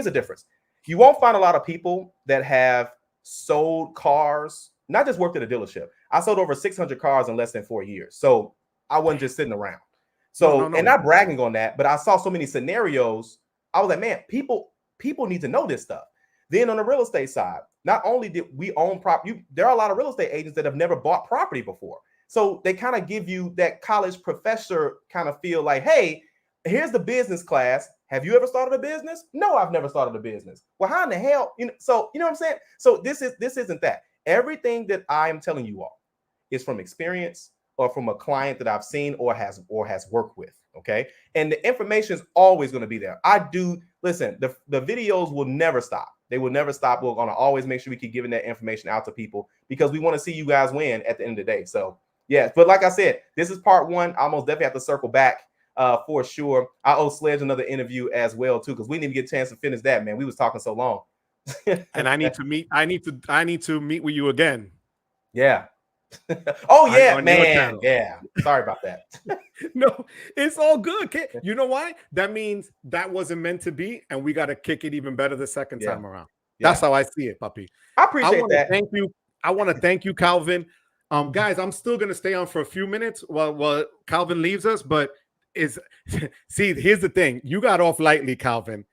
the difference. You won't find a lot of people that have sold cars, not just worked at a dealership. I sold over 600 cars in less than 4 years. So I wasn't just sitting around. So, and not bragging on that, but I saw so many scenarios. I was like, man, people need to know this stuff. Then on the real estate side, not only did we own property, there are a lot of real estate agents that have never bought property before. So they kind of give you that college professor kind of feel like, hey, here's the business class. Have you ever started a business? No, I've never started a business. Well, how in the hell? So you know what I'm saying? So this isn't that. Everything that I am telling you all is from experience or from a client that I've seen or has worked with. Okay. And the information is always going to be there. Listen, the videos will never stop. They will never stop. We're going to always make sure we keep giving that information out to people, because we want to see you guys win at the end of the day. So yeah, but like I said, this is part 1. I almost definitely have to circle back for sure. I owe Sledge another interview as well too, because we didn't even get a chance to finish that, man. We was talking so long. And I need to meet with you again. Yeah. Oh yeah, man. Yeah. Sorry about that. No, it's all good. You know why? That means that wasn't meant to be, and we got to kick it even better the second time around. That's how I see it, puppy. I appreciate that. Thank you. I want to thank you, Calvin. Guys, I'm still gonna stay on for a few minutes while Calvin leaves us, but see, here's the thing. You got off lightly, Calvin.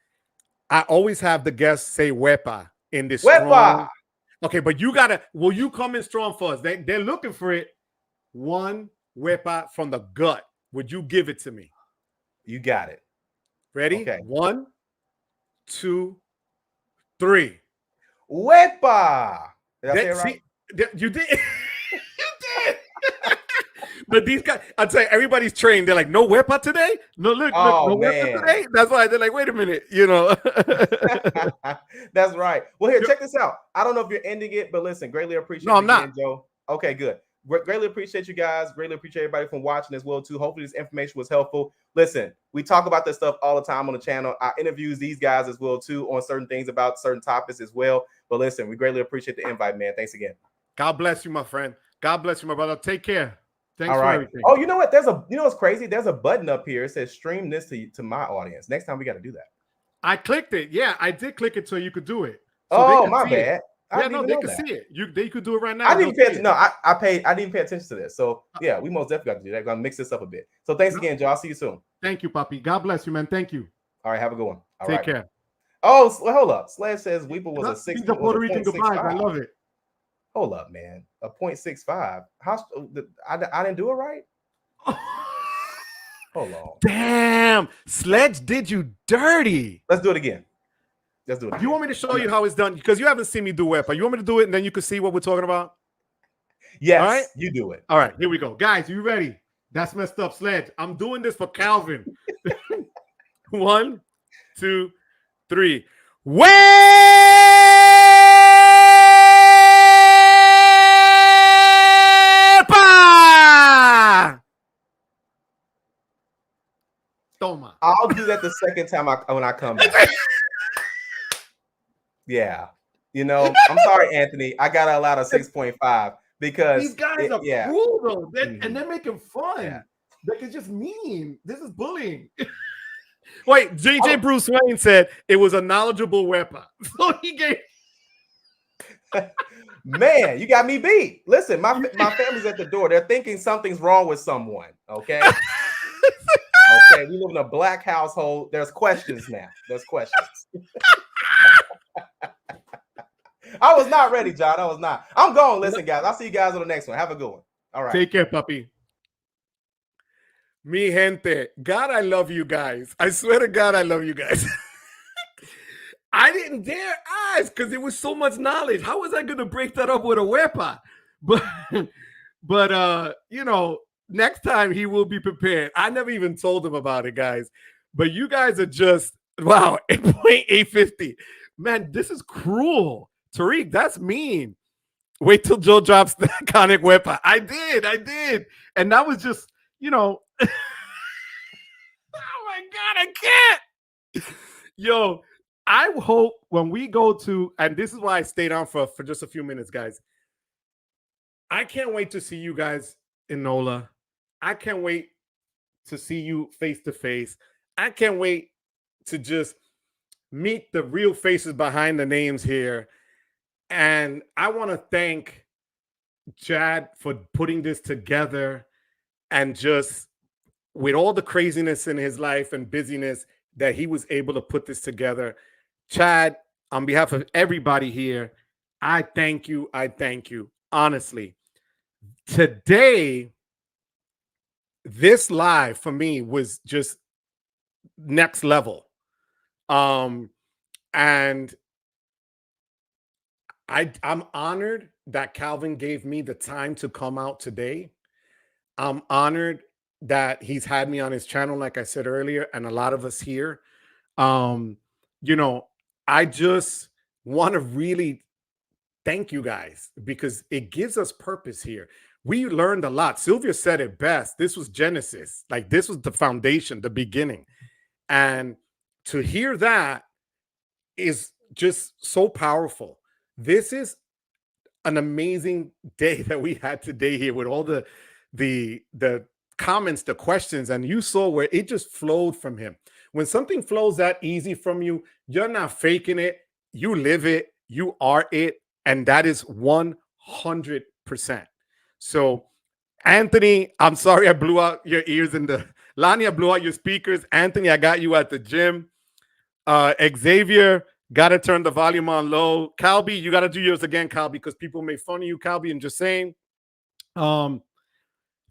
I always have the guests say "wepa" in this. Wepa. Okay, but will you come in strong for us? They're looking for it. One wepa from the gut. Would you give it to me? You got it. Ready? Okay. 1, 2, 3. Wepa. Did I say it right? You did. You did. But these guys, I'd say everybody's trained. They're like, no wepa today? No, look, no wepa today? That's why they're like, wait a minute, That's right. Well, here, check this out. I don't know if you're ending it, but listen, greatly appreciate I'm not. Joe. Okay, good. Greatly appreciate you guys. Greatly appreciate everybody from watching as well, too. Hopefully this information was helpful. Listen, we talk about this stuff all the time on the channel. I interviews these guys as well, too, on certain things about certain topics as well. But listen, we greatly appreciate the invite, man. Thanks again. God bless you, my friend. God bless you, my brother. Take care. Thanks all for right. everything. Oh, you know what? You know what's crazy? There's a button up here. It says stream this to my audience. Next time we got to do that. I clicked it. Yeah, I did click it so you could do it. So my bad. Yeah, no, they can see it. They could do it right now. I didn't pay attention. No, I didn't pay attention to this. So yeah, we most definitely got to do that. Gonna mix this up a bit. So thanks again, Joe. I'll see you soon. Thank you, Poppy. God bless you, man. Thank you. All right, have a good one. Take care. Oh, hold up. Sledge says Weeper was a 6. The Puerto Rican goodbyes. I love it. Hold up, man. A 0.65. I didn't do it right. Hold on. Damn, Sledge did you dirty. Let's do it again. You want me to show you how it's done? Because you haven't seen me do wepa. You want me to do it and then you can see what we're talking about? Yes, all right? You do it. All right, here we go. Guys, you ready? That's messed up, Sledge. I'm doing this for Calvin. 1, 2, 3. Wepa! Toma. I'll do that the second time when I come back. Yeah. I'm sorry, Anthony. I got to allow a 6.5 because these guys are cruel, though. And they're making fun. Yeah. Like, it's just mean. This is bullying. Wait, JJ Bruce Wayne said it was a knowledgeable weapon. So he gave. Man, you got me beat. Listen, my family's at the door. They're thinking something's wrong with someone. Okay. Okay. We live in a black household. There's questions now. There's questions. I was not ready, John. I was not. I'm going. Listen, guys. I'll see you guys on the next one. Have a good one. All right. Take care, puppy. Mi gente. God, I love you guys. I swear to God, I love you guys. I didn't dare ask because there was so much knowledge. How was I going to break that up with a wepa? But you know, next time he will be prepared. I never even told him about it, guys. But you guys are just, wow, 8.850. Man, this is cruel. Tariq, that's mean. Wait till Joe drops the iconic wepa. I did. And that was just, you know. Oh my God, I can't. Yo, I hope when we go to, and this is why I stayed on for just a few minutes, guys. I can't wait to see you guys in NOLA. I can't wait to see you face to face. I can't wait to just meet the real faces behind the names here. And I want to thank Chad for putting this together, and just with all the craziness in his life and busyness that he was able to put this together. Chad, on behalf of everybody here, I thank you. I thank you. Honestly, today, this live for me was just next level. And I'm honored that Calvin gave me the time to come out today. I'm honored that he's had me on his channel, like I said earlier, and a lot of us here. You know, I just want to really thank you guys because it gives us purpose here. We learned a lot. Sylvia said it best. This was Genesis. Like, this was the foundation, the beginning. And to hear that is just so powerful. This is an amazing day that we had today here with all the comments, the questions, and you saw where it just flowed from him. When something flows that easy from you, you're not faking it. You live it. You are it. And that is 100%. So, Anthony, I'm sorry I blew out your ears in the Lani, I blew out your speakers. Anthony, I got you at the gym. Xavier, got to turn the volume on low. Calby, you got to do yours again, Calby, because people make fun of you, Calby, and just saying.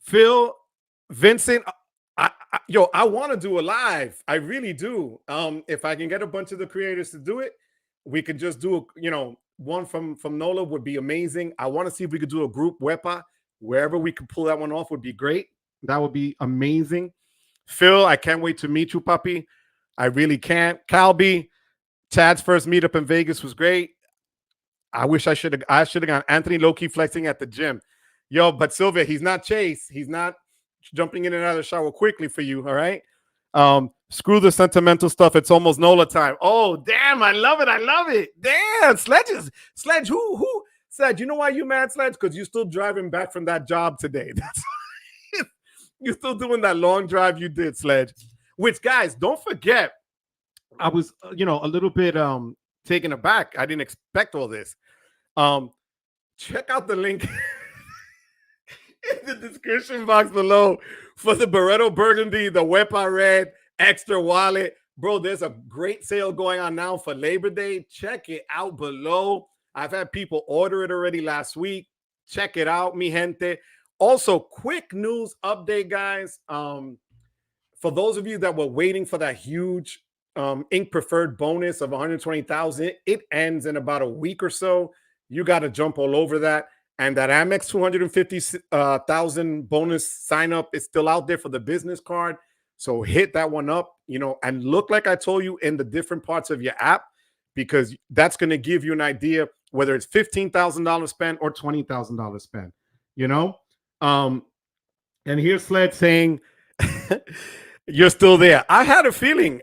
Phil, Vincent, I want to do a live. I really do. If I can get a bunch of the creators to do it, we could just do, one from NOLA would be amazing. I want to see if we could do a group WEPA. Wherever we could pull that one off would be great. That would be amazing. Phil, I can't wait to meet you, puppy. I really can't. Calby, Chad's first meetup in Vegas was great. I wish I should have gone. Anthony low-key flexing at the gym. Yo, but Sylvia, he's not Chase. He's not jumping in and out of the shower quickly for you, all right? Screw the sentimental stuff. It's almost NOLA time. Oh, damn, I love it. I love it. Damn, Sledge, who? Sledge, you know why you mad, Sledge? Because you're still driving back from that job today. That's you're still doing that long drive you did, Sledge. Which, guys, don't forget, I was, a little bit taken aback. I didn't expect all this. Check out the link in the description box below for the Barretto Burgundy, the Wepa Red, Ekster wallet. Bro, there's a great sale going on now for Labor Day. Check it out below. I've had people order it already last week. Check it out, mi gente. Also, quick news update, guys. For those of you that were waiting for that huge Ink Preferred bonus of 120,000, it ends in about a week or so. You got to jump all over that. And that Amex 250,000 bonus sign up is still out there for the business card. So hit that one up, and look like I told you in the different parts of your app, because that's going to give you an idea whether it's $15,000 spent or $20,000 spent, And here's Sled saying, you're still there. I had a feeling,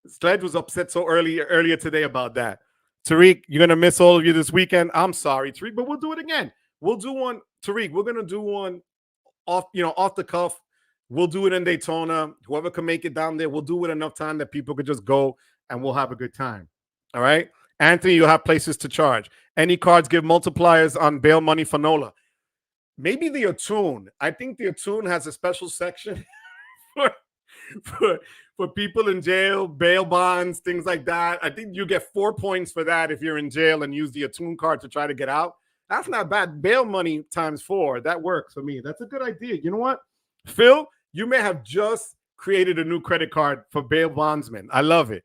Sledge was upset so earlier today about that. Tariq, you're going to miss all of you this weekend. I'm sorry, Tariq, but we'll do it again. We'll do one, Tariq, we're going to do one off the cuff. We'll do it in Daytona. Whoever can make it down there, we'll do it enough time that people could just go and we'll have a good time. All right. Anthony, you'll have places to charge. Any cards give multipliers on bail money for NOLA. Maybe the Attune. I think the Attune has a special section for, for, for people in jail, bail bonds, things like that. I think you get 4 points for that if you're in jail and use the Attune card to try to get out. That's not bad. Bail money times 4. That works for me. That's a good idea. You know what? Phil, you may have just created a new credit card for bail bondsmen. I love it.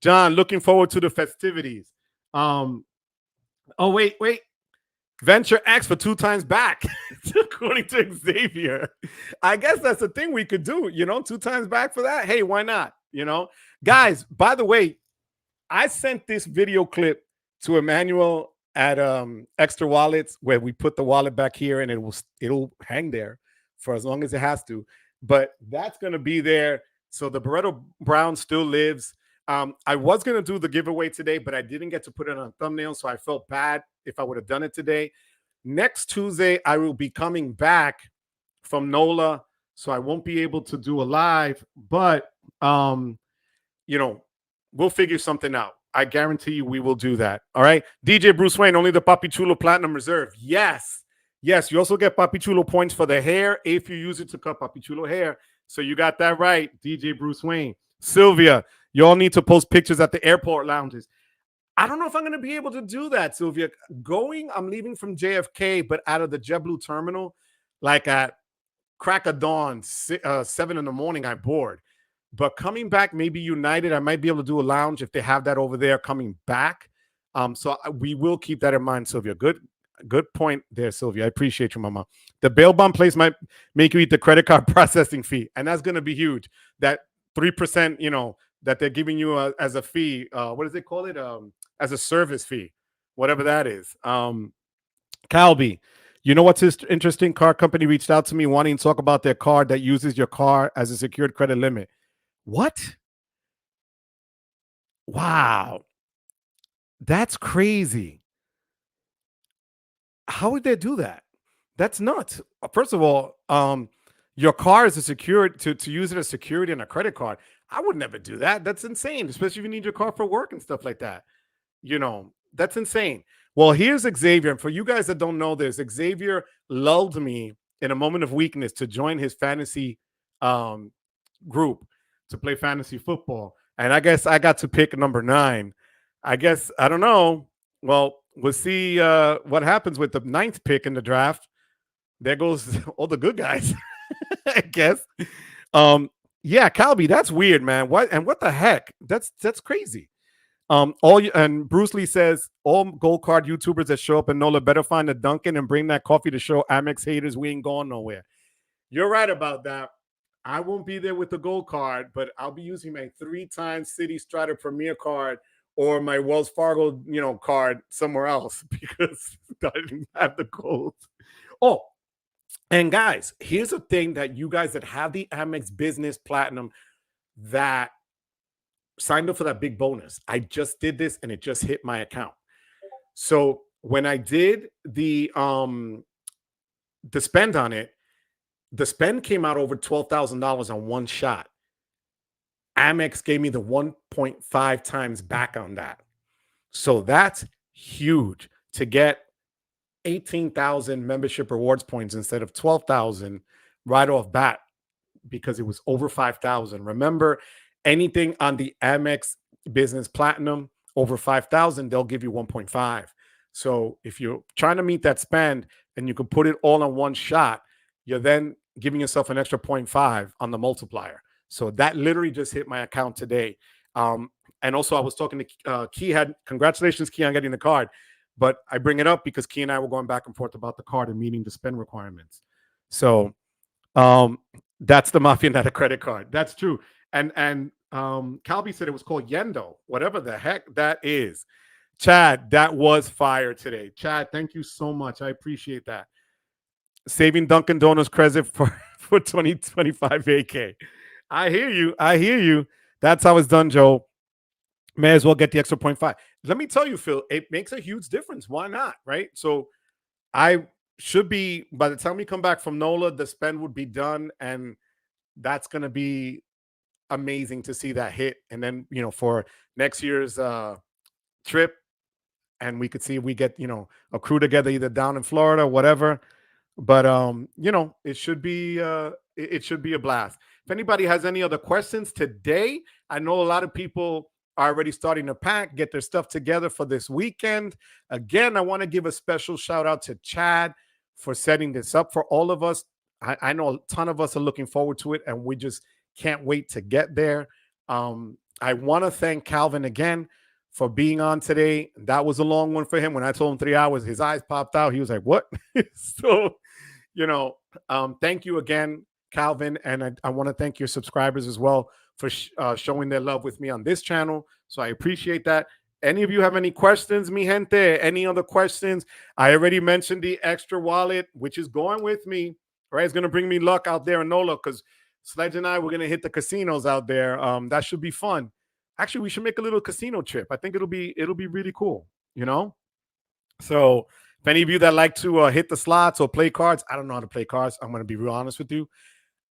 John, looking forward to the festivities. Oh, wait. Venture X for 2 times back, according to Xavier. I guess that's the thing we could do, 2 times back for that. Hey, why not? Guys, by the way, I sent this video clip to Emmanuel at Ekster Wallets, where we put the wallet back here and it'll hang there for as long as it has to. But that's going to be there. So the Barretto Brown still lives. I was going to do the giveaway today, but I didn't get to put it on thumbnail, so I felt bad if I would have done it today. Next Tuesday, I will be coming back from NOLA, so I won't be able to do a live, but, we'll figure something out. I guarantee you we will do that. All right? DJ Bruce Wayne, only the Papi Chulo Platinum Reserve. Yes. You also get Papi Chulo points for the hair if you use it to cut Papi Chulo hair. So you got that right, DJ Bruce Wayne. Sylvia, you all need to post pictures at the airport lounges. I don't know if I'm going to be able to do that, Sylvia. I'm leaving from JFK, but out of the JetBlue terminal, like at crack of dawn, 7 in the morning, I board. But coming back, maybe United, I might be able to do a lounge if they have that over there coming back. So we will keep that in mind, Sylvia. Good point there, Sylvia. I appreciate you, Mama. The bail bond place might make you eat the credit card processing fee, and that's going to be huge. That 3%, that they're giving you as a fee. What does it call it? As a service fee, whatever that is. Calby, what's interesting? Car company reached out to me wanting to talk about their card that uses your car as a secured credit limit. What? Wow. That's crazy. How would they do that? That's nuts. First of all, your car is a secured to use it as security in a credit card. I would never do that. That's insane, especially if you need your car for work and stuff like that. That's insane. Well, here's Xavier. And for you guys that don't know this, Xavier lulled me in a moment of weakness to join his fantasy group to play fantasy football. And I guess I got to pick number 9. I guess, I don't know. Well, we'll see what happens with the 9th pick in the draft. There goes all the good guys, I guess. Yeah, Calby, that's weird, man. What the heck? That's crazy. And Bruce Lee says all gold card YouTubers that show up in NOLA better find a Dunkin' and bring that coffee to show Amex haters we ain't going nowhere. You're right about that. I won't be there with the gold card, but I'll be using my 3-time City Strider Premier card or my Wells Fargo, card somewhere else because I didn't have the gold. Oh, and guys, here's a thing that you guys that have the Amex Business Platinum that signed up for that big bonus. I just did this and it just hit my account. So when I did the spend on it, the spend came out over $12,000 on one shot. Amex gave me the 1.5 times back on that. So that's huge to get 18,000 membership rewards points instead of 12,000 right off bat because it was over 5,000. Remember, anything on the Amex Business Platinum over 5,000, they'll give you 1.5. So if you're trying to meet that spend and you can put it all on one shot, you're then giving yourself an extra 0.5 on the multiplier. So that literally just hit my account today. And also I was talking to Key. Congratulations, Key, on getting the card. But I bring it up because Key and I were going back and forth about the card and meeting the spend requirements. So that's the Mafia, not a credit card. That's true. And Calby said it was called Yendo, whatever the heck that is. Chad, that was fire today. Chad, thank you so much. I appreciate that. Saving Dunkin' Donuts credit for 2025 AK. I hear you. That's how it's done, Joe. May as well get the extra 0.5. Let me tell you, Phil, it makes a huge difference. Why not? Right? So I should be, by the time we come back from NOLA, the spend would be done. And that's going to be amazing to see that hit. And then, for next year's trip, and we could see if we get, a crew together either down in Florida, whatever. But it should be a blast. If anybody has any other questions today, I know a lot of people are already starting to pack, get their stuff together for this weekend. Again, I want to give a special shout out to Chad for setting this up for all of us. I know a ton of us are looking forward to it, and we just can't wait to get there. I want to thank Calvin again for being on today. That was a long one for him. When I told him 3 hours, his eyes popped out. He was like, what? So, thank you again, Calvin. And I want to thank your subscribers as well for showing their love with me on this channel. So I appreciate that. Any of you have any questions, mi gente? Any other questions? I already mentioned the Ekster wallet, which is going with me. Right? It's going to bring me luck out there in NOLA because Sledge and I, we're going to hit the casinos out there. That should be fun. Actually, we should make a little casino trip. I think it'll be really cool, So if any of you that like to hit the slots or play cards, I don't know how to play cards. I'm going to be real honest with you.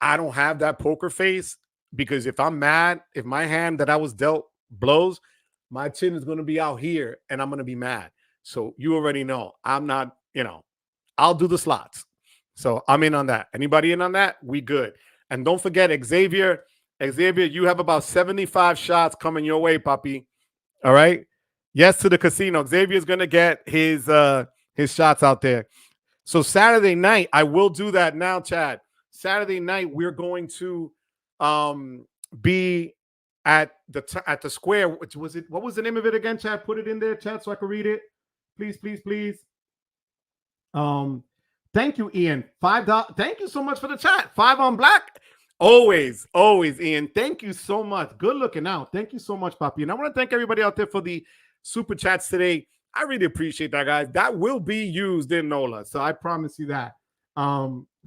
I don't have that poker face because if I'm mad, if my hand that I was dealt blows, my chin is going to be out here and I'm going to be mad. So you already know I'm not, I'll do the slots. So I'm in on that. Anybody in on that? We good. And don't forget, Xavier, you have about 75 shots coming your way, Papi. All right. Yes to the casino. Xavier's going to get his shots out there. So Saturday night, I will do that now, Chad. Saturday night, we're going to be at the square. Which was it? What was the name of it again, Chad? Put it in there, Chad, so I can read it. Please, please, please. Thank you, Ian. $5. Thank you so much for the chat. 5 on black. Always, Ian. Thank you so much. Good looking out. Thank you so much, Papi. And I want to thank everybody out there for the super chats today. I really appreciate that, guys. That will be used in NOLA. So I promise you that.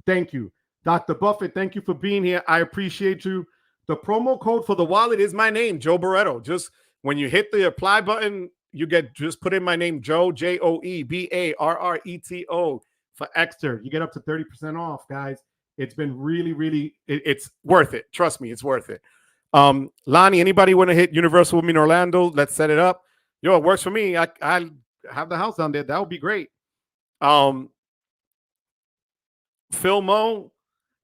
Thank you. Dr. Buffett, thank you for being here. I appreciate you. The promo code for the wallet is my name, Joe Barreto. Just when you hit the apply button, you just put in my name, Joe, JoeBarreto for Ekster. You get up to 30% off, guys. It's been really, it's worth it. Trust me, it's worth it. Lonnie, anybody want to hit Universal with me in Orlando? Let's set it up. Yo, it works for me. I have the house down there. That would be great. Phil Mo,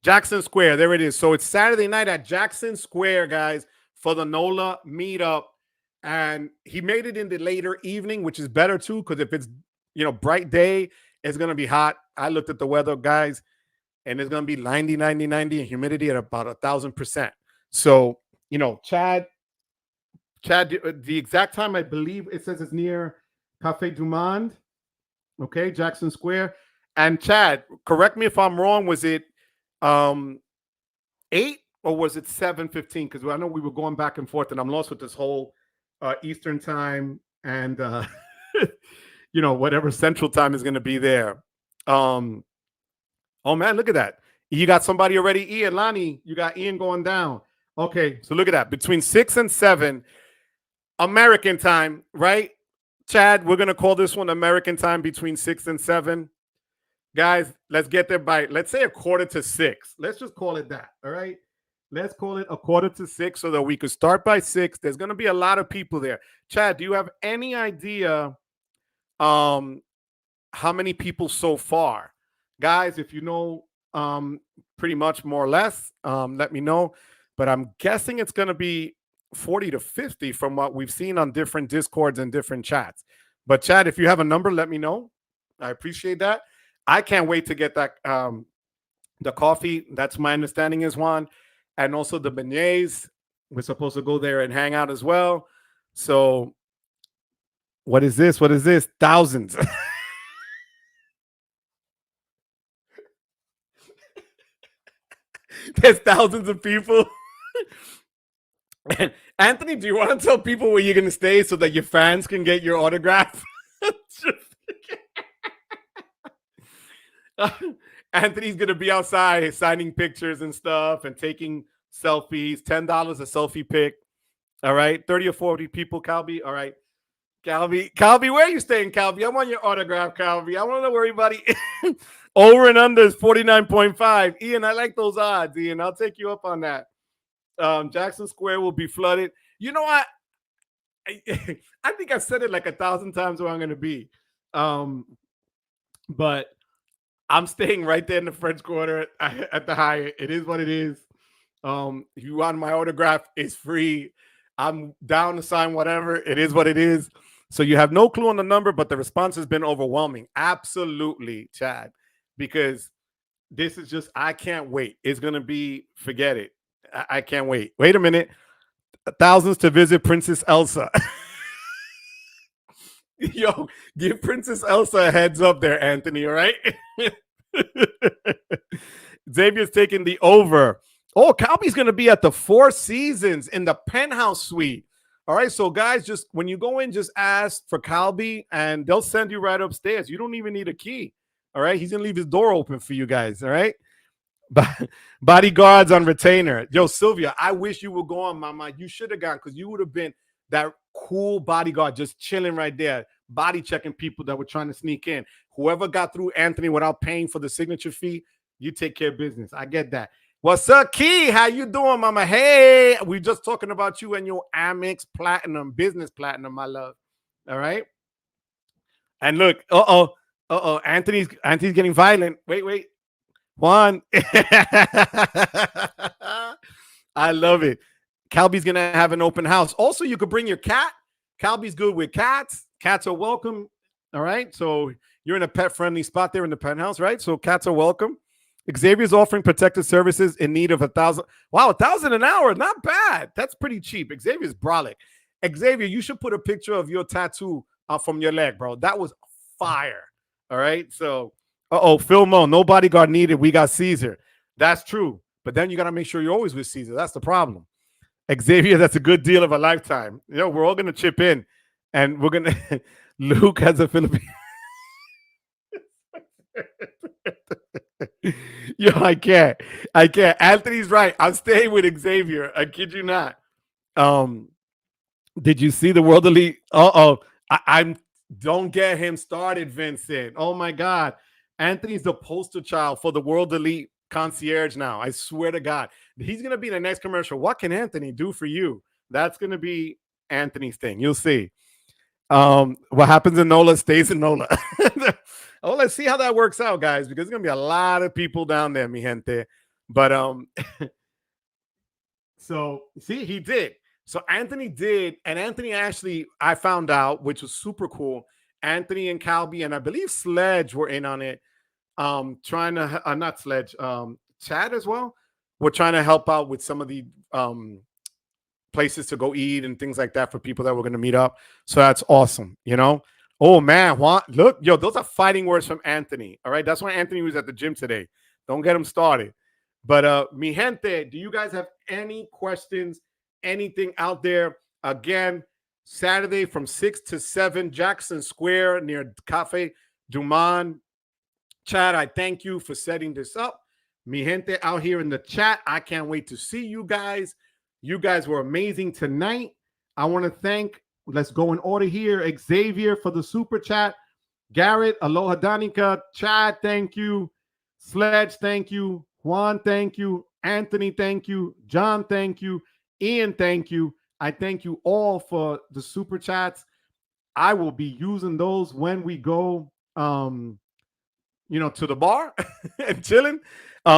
Jackson Square. There it is. So it's Saturday night at Jackson Square, guys, for the NOLA meetup. And he made it in the later evening, which is better too, because if it's bright day, it's gonna be hot. I looked at the weather, guys, and it's gonna be 90, and humidity at about 1,000%. So Chad, the exact time I believe it says it's near Cafe du Monde. Okay, Jackson Square. And Chad, correct me if I'm wrong. Was it 8 or was it 7:15? Because I know we were going back and forth, and I'm lost with this whole Eastern time and whatever Central time is going to be there. Oh man, look at that. You got somebody already. Ian, Lonnie, you got Ian going down. Okay, so look at that. Between 6 and 7 American time, right? Chad, we're going to call this one American time between 6 and 7. Guys, let's get there by, let's say 5:45. Let's just call it that, all right? Let's call it 5:45 so that we could start by 6. There's going to be a lot of people there. Chad, do you have any idea how many people so far? Guys, if you know pretty much more or less, let me know. But I'm guessing it's going to be 40 to 50 from what we've seen on different Discords and different chats. But Chad, if you have a number, let me know. I appreciate that. I can't wait to get that the coffee. That's my understanding is one. And also the beignets. We're supposed to go there and hang out as well. So what is this? What is this? Thousands. There's thousands of people. And Anthony, do you want to tell people where you're going to stay so that your fans can get your autograph? Anthony's going to be outside signing pictures and stuff and taking selfies. $10 a selfie pic. All right. 30 or 40 people, Calby. All right. Calby, where are you staying, Calby? I want your autograph, Calby. I want to know where everybody over and under is 49.5. Ian, I like those odds, Ian. I'll take you up on that. Jackson Square will be flooded. You know what? I think I've said it like 1,000 times where I'm going to be. But I'm staying right there in the French Quarter at the Hyatt. It is what it is. If you want my autograph, it's free. I'm down to sign whatever. It is what it is. So you have no clue on the number, but the response has been overwhelming. Absolutely, Chad, because this is just, I can't wait. It's going to be, forget it. I can't wait. Wait a minute. Thousands to visit Princess Elsa. Yo, give Princess Elsa a heads up there, Anthony, all right? Xavier's taking the over. Oh, Calby's going to be at the Four Seasons in the penthouse suite. All right, so guys, just when you go in, just ask for Calby, and they'll send you right upstairs. You don't even need a key. All right, he's going to leave his door open for you guys, all right? Bodyguards on retainer. Yo, Sylvia, I wish you would go on, mama. You should have gone because you would have been that cool bodyguard just chilling right there, body checking people that were trying to sneak in. Whoever got through Anthony without paying for the signature fee, you take care of business. I get that. What's up, Key? How you doing, mama? Hey, we just talking about you and your Amex Platinum, business platinum, my love. All right. And look, Anthony's getting violent. Wait. Juan. I love it. Calby's going to have an open house. Also, you could bring your cat. Calby's good with cats. Cats are welcome. All right. So you're in a pet-friendly spot there in the penthouse, right? So cats are welcome. Xavier's offering protective services in need of 1,000. Wow, 1,000 an hour. Not bad. That's pretty cheap. Xavier's brolic. Xavier, you should put a picture of your tattoo from your leg, bro. That was fire. All right. So, Phil Mo, no bodyguard needed. We got Caesar. That's true. But then you got to make sure you're always with Caesar. That's the problem. Xavier, that's a good deal of a lifetime. You know, we're all going to chip in. And we're going to, Luke has a Philippine. Yo, I can't. Anthony's right. I'm staying with Xavier. I kid you not. Did you see the World Elite? I'm don't get him started, Vincent. Oh my God. Anthony's the poster child for the World Elite concierge now. I swear to God. He's gonna be in the next commercial. What can Anthony do for you? That's gonna be Anthony's thing. You'll see. What happens in NOLA stays in NOLA. Oh, let's see how that works out, guys, because there's gonna be a lot of people down there, mi gente. But so see, he did. So Anthony did, and Anthony actually, I found out, which was super cool. Anthony and Calby, and I believe Sledge were in on it. Trying to not Sledge, Chad as well. We're trying to help out with some of the places to go eat and things like that for people that were going to meet up. So that's awesome, you know. Oh man, Juan, look, yo, those are fighting words from Anthony. All right, that's why Anthony was at the gym today. Don't get him started. But mi gente, do you guys have any questions? Anything out there? Again, Saturday from 6 to 7, Jackson Square near Cafe Dumont. Chad, I thank you for setting this up. Mi gente out here in the chat, I can't wait to see you guys. You guys were amazing tonight. I want to thank, let's go in order here, Xavier for the super chat. Garrett, aloha Danica. Chad, thank you. Sledge, thank you. Juan, thank you. Anthony, thank you. John, thank you. Ian, thank you. I thank you all for the super chats. I will be using those when we go, to the bar and chilling.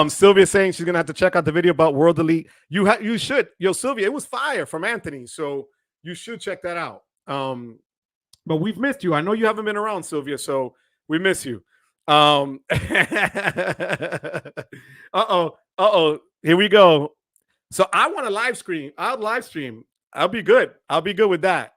Sylvia saying she's gonna have to check out the video about World Elite. You should. Yo, Sylvia, it was fire from Anthony, so you should check that out. But we've missed you. I know you haven't been around, Sylvia, so we miss you. Here we go. So I want to live stream. I'll live stream. I'll be good. I'll be good with that.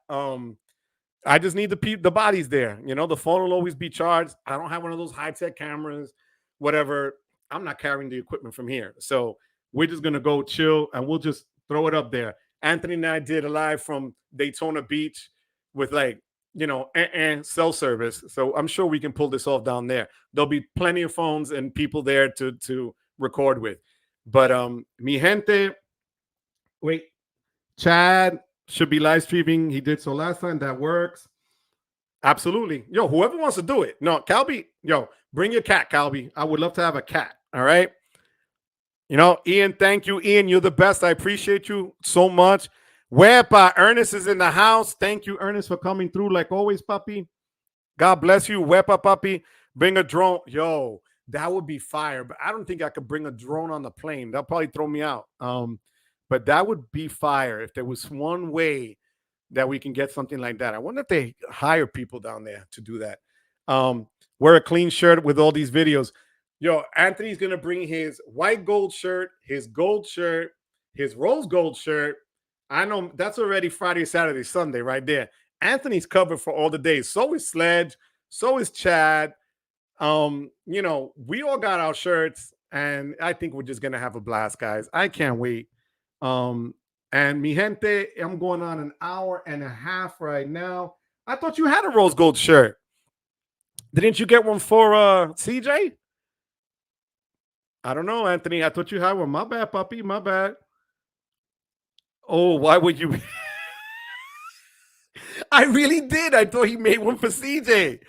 I just need the bodies there. You know, the phone will always be charged. I don't have one of those high-tech cameras, whatever. I'm not carrying the equipment from here. So we're just going to go chill and we'll just throw it up there. Anthony and I did a live from Daytona Beach with cell service. So I'm sure we can pull this off down there. There'll be plenty of phones and people there to record with. But mi gente, wait, Chad should be live streaming. He did so last time. That works. Absolutely. Yo, whoever wants to do it. No, Calby, yo, bring your cat, Calby. I would love to have a cat. All right. You know, Ian, thank you. Ian, you're the best. I appreciate you so much. Wepa, Ernest is in the house. Thank you, Ernest, for coming through like always, puppy. God bless you, Wepa, puppy. Bring a drone. Yo, that would be fire. But I don't think I could bring a drone on the plane. That'll probably throw me out. But that would be fire if there was one way that we can get something like that. I wonder if they hire people down there to do that. Wear a clean shirt with all these videos. Yo, Anthony's going to bring his white gold shirt, his gold shirt, his rose gold shirt. I know that's already Friday, Saturday, Sunday right there. Anthony's covered for all the days. So is Sledge. So is Chad. You know, we all got our shirts, and I think we're just going to have a blast, guys. I can't wait. And mi gente, I'm going on an hour and a half right now. I thought you had a rose gold shirt. Didn't you get one for CJ? I don't know, Anthony. I thought you had one. My bad, puppy. My bad. Oh, why would you? I really did. I thought he made one for CJ.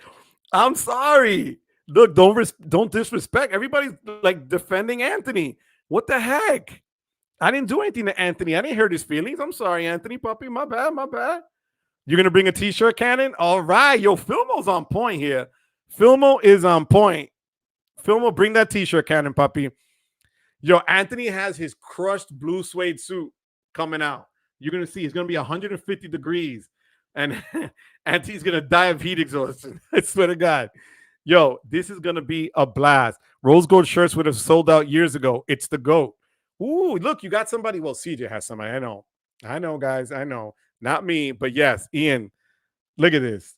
I'm sorry. Look, don't disrespect. Everybody's like defending Anthony. What the heck? I didn't do anything to Anthony. I didn't hurt his feelings. I'm sorry, Anthony, puppy. My bad. My bad. You're gonna bring a t-shirt cannon? All right. Yo, Filmo's on point here. Filmo is on point. Filmo, bring that t-shirt cannon, puppy. Yo, Anthony has his crushed blue suede suit coming out. You're gonna see it's gonna be 150 degrees, and Anthony's gonna die of heat exhaustion. I swear to God. Yo, this is gonna be a blast. Rose gold shirts would have sold out years ago. It's the GOAT. Ooh, look, you got somebody. Well, CJ has somebody. I know, guys. I know. Not me, but yes, Ian. Look at this.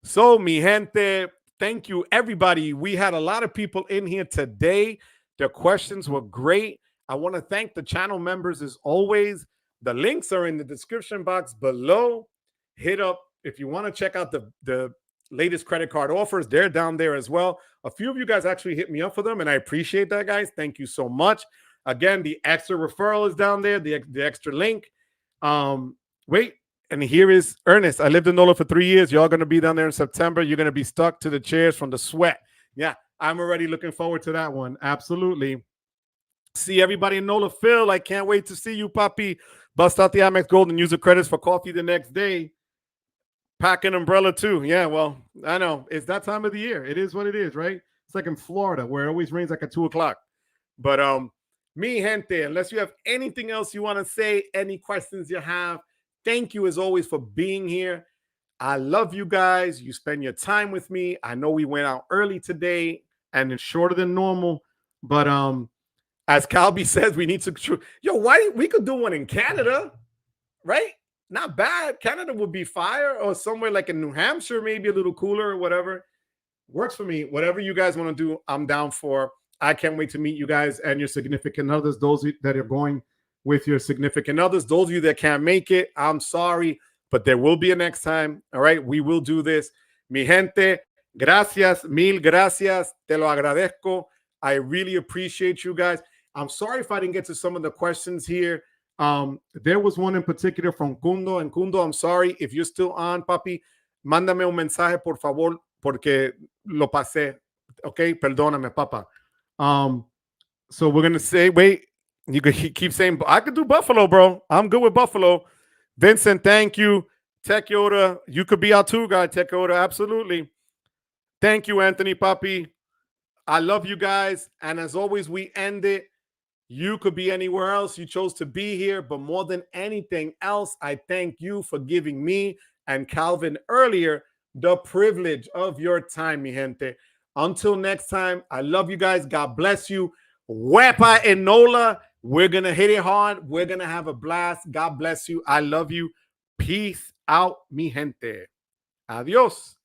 So mi gente, thank you, everybody. We had a lot of people in here today. The questions were great. I want to thank the channel members as always. The links are in the description box below. Hit up if you want to check out the latest credit card offers. They're down there as well. A few of you guys actually hit me up for them, and I appreciate that, guys. Thank you so much. Again, the Ekster referral is down there, the extra link. Wait, and here is Ernest. I lived in NOLA for 3 years. Y'all going to be down there in September. You're going to be stuck to the chairs from the sweat. Yeah, I'm already looking forward to that one. Absolutely. See everybody in NOLA. Phil, I can't wait to see you, puppy. Bust out the Amex Gold and use the credits for coffee the next day. Pack an umbrella too. Yeah, well, I know. It's that time of the year. It is what it is, right? It's like in Florida where it always rains like at 2 o'clock. But mi gente, unless you have anything else you want to say, any questions you have, thank you as always for being here. I love you guys. You spend your time with me. I know we went out early today and it's shorter than normal, but as Calby says, we need to. Yo, why we could do one in Canada, right? Not bad. Canada would be fire, or somewhere like in New Hampshire, maybe a little cooler or whatever. Works for me. Whatever you guys want to do, I'm down for. I can't wait to meet you guys and your significant others, those that are going with your significant others. Those of you that can't make it, I'm sorry, but there will be a next time. All right, we will do this. Mi gente, gracias, mil gracias. Te lo agradezco. I really appreciate you guys. I'm sorry if I didn't get to some of the questions here. There was one in particular from Kundo. And Kundo, I'm sorry. If you're still on, papi, mándame un mensaje, por favor, porque lo pasé. Okay, perdóname, papa. So we're going to say, wait, you could keep saying, I could do Buffalo, bro. I'm good with Buffalo. Vincent, thank you. Tech Yoda, you could be our tour guide, Tech Yoda. Absolutely. Thank you, Anthony, papi. I love you guys. And as always, we end it. You could be anywhere else. You chose to be here. But more than anything else, I thank you for giving me and Calvin earlier the privilege of your time, mi gente. Until next time, I love you guys. God bless you. Wepa and Nola. We're going to hit it hard. We're going to have a blast. God bless you. I love you. Peace out, mi gente. Adios.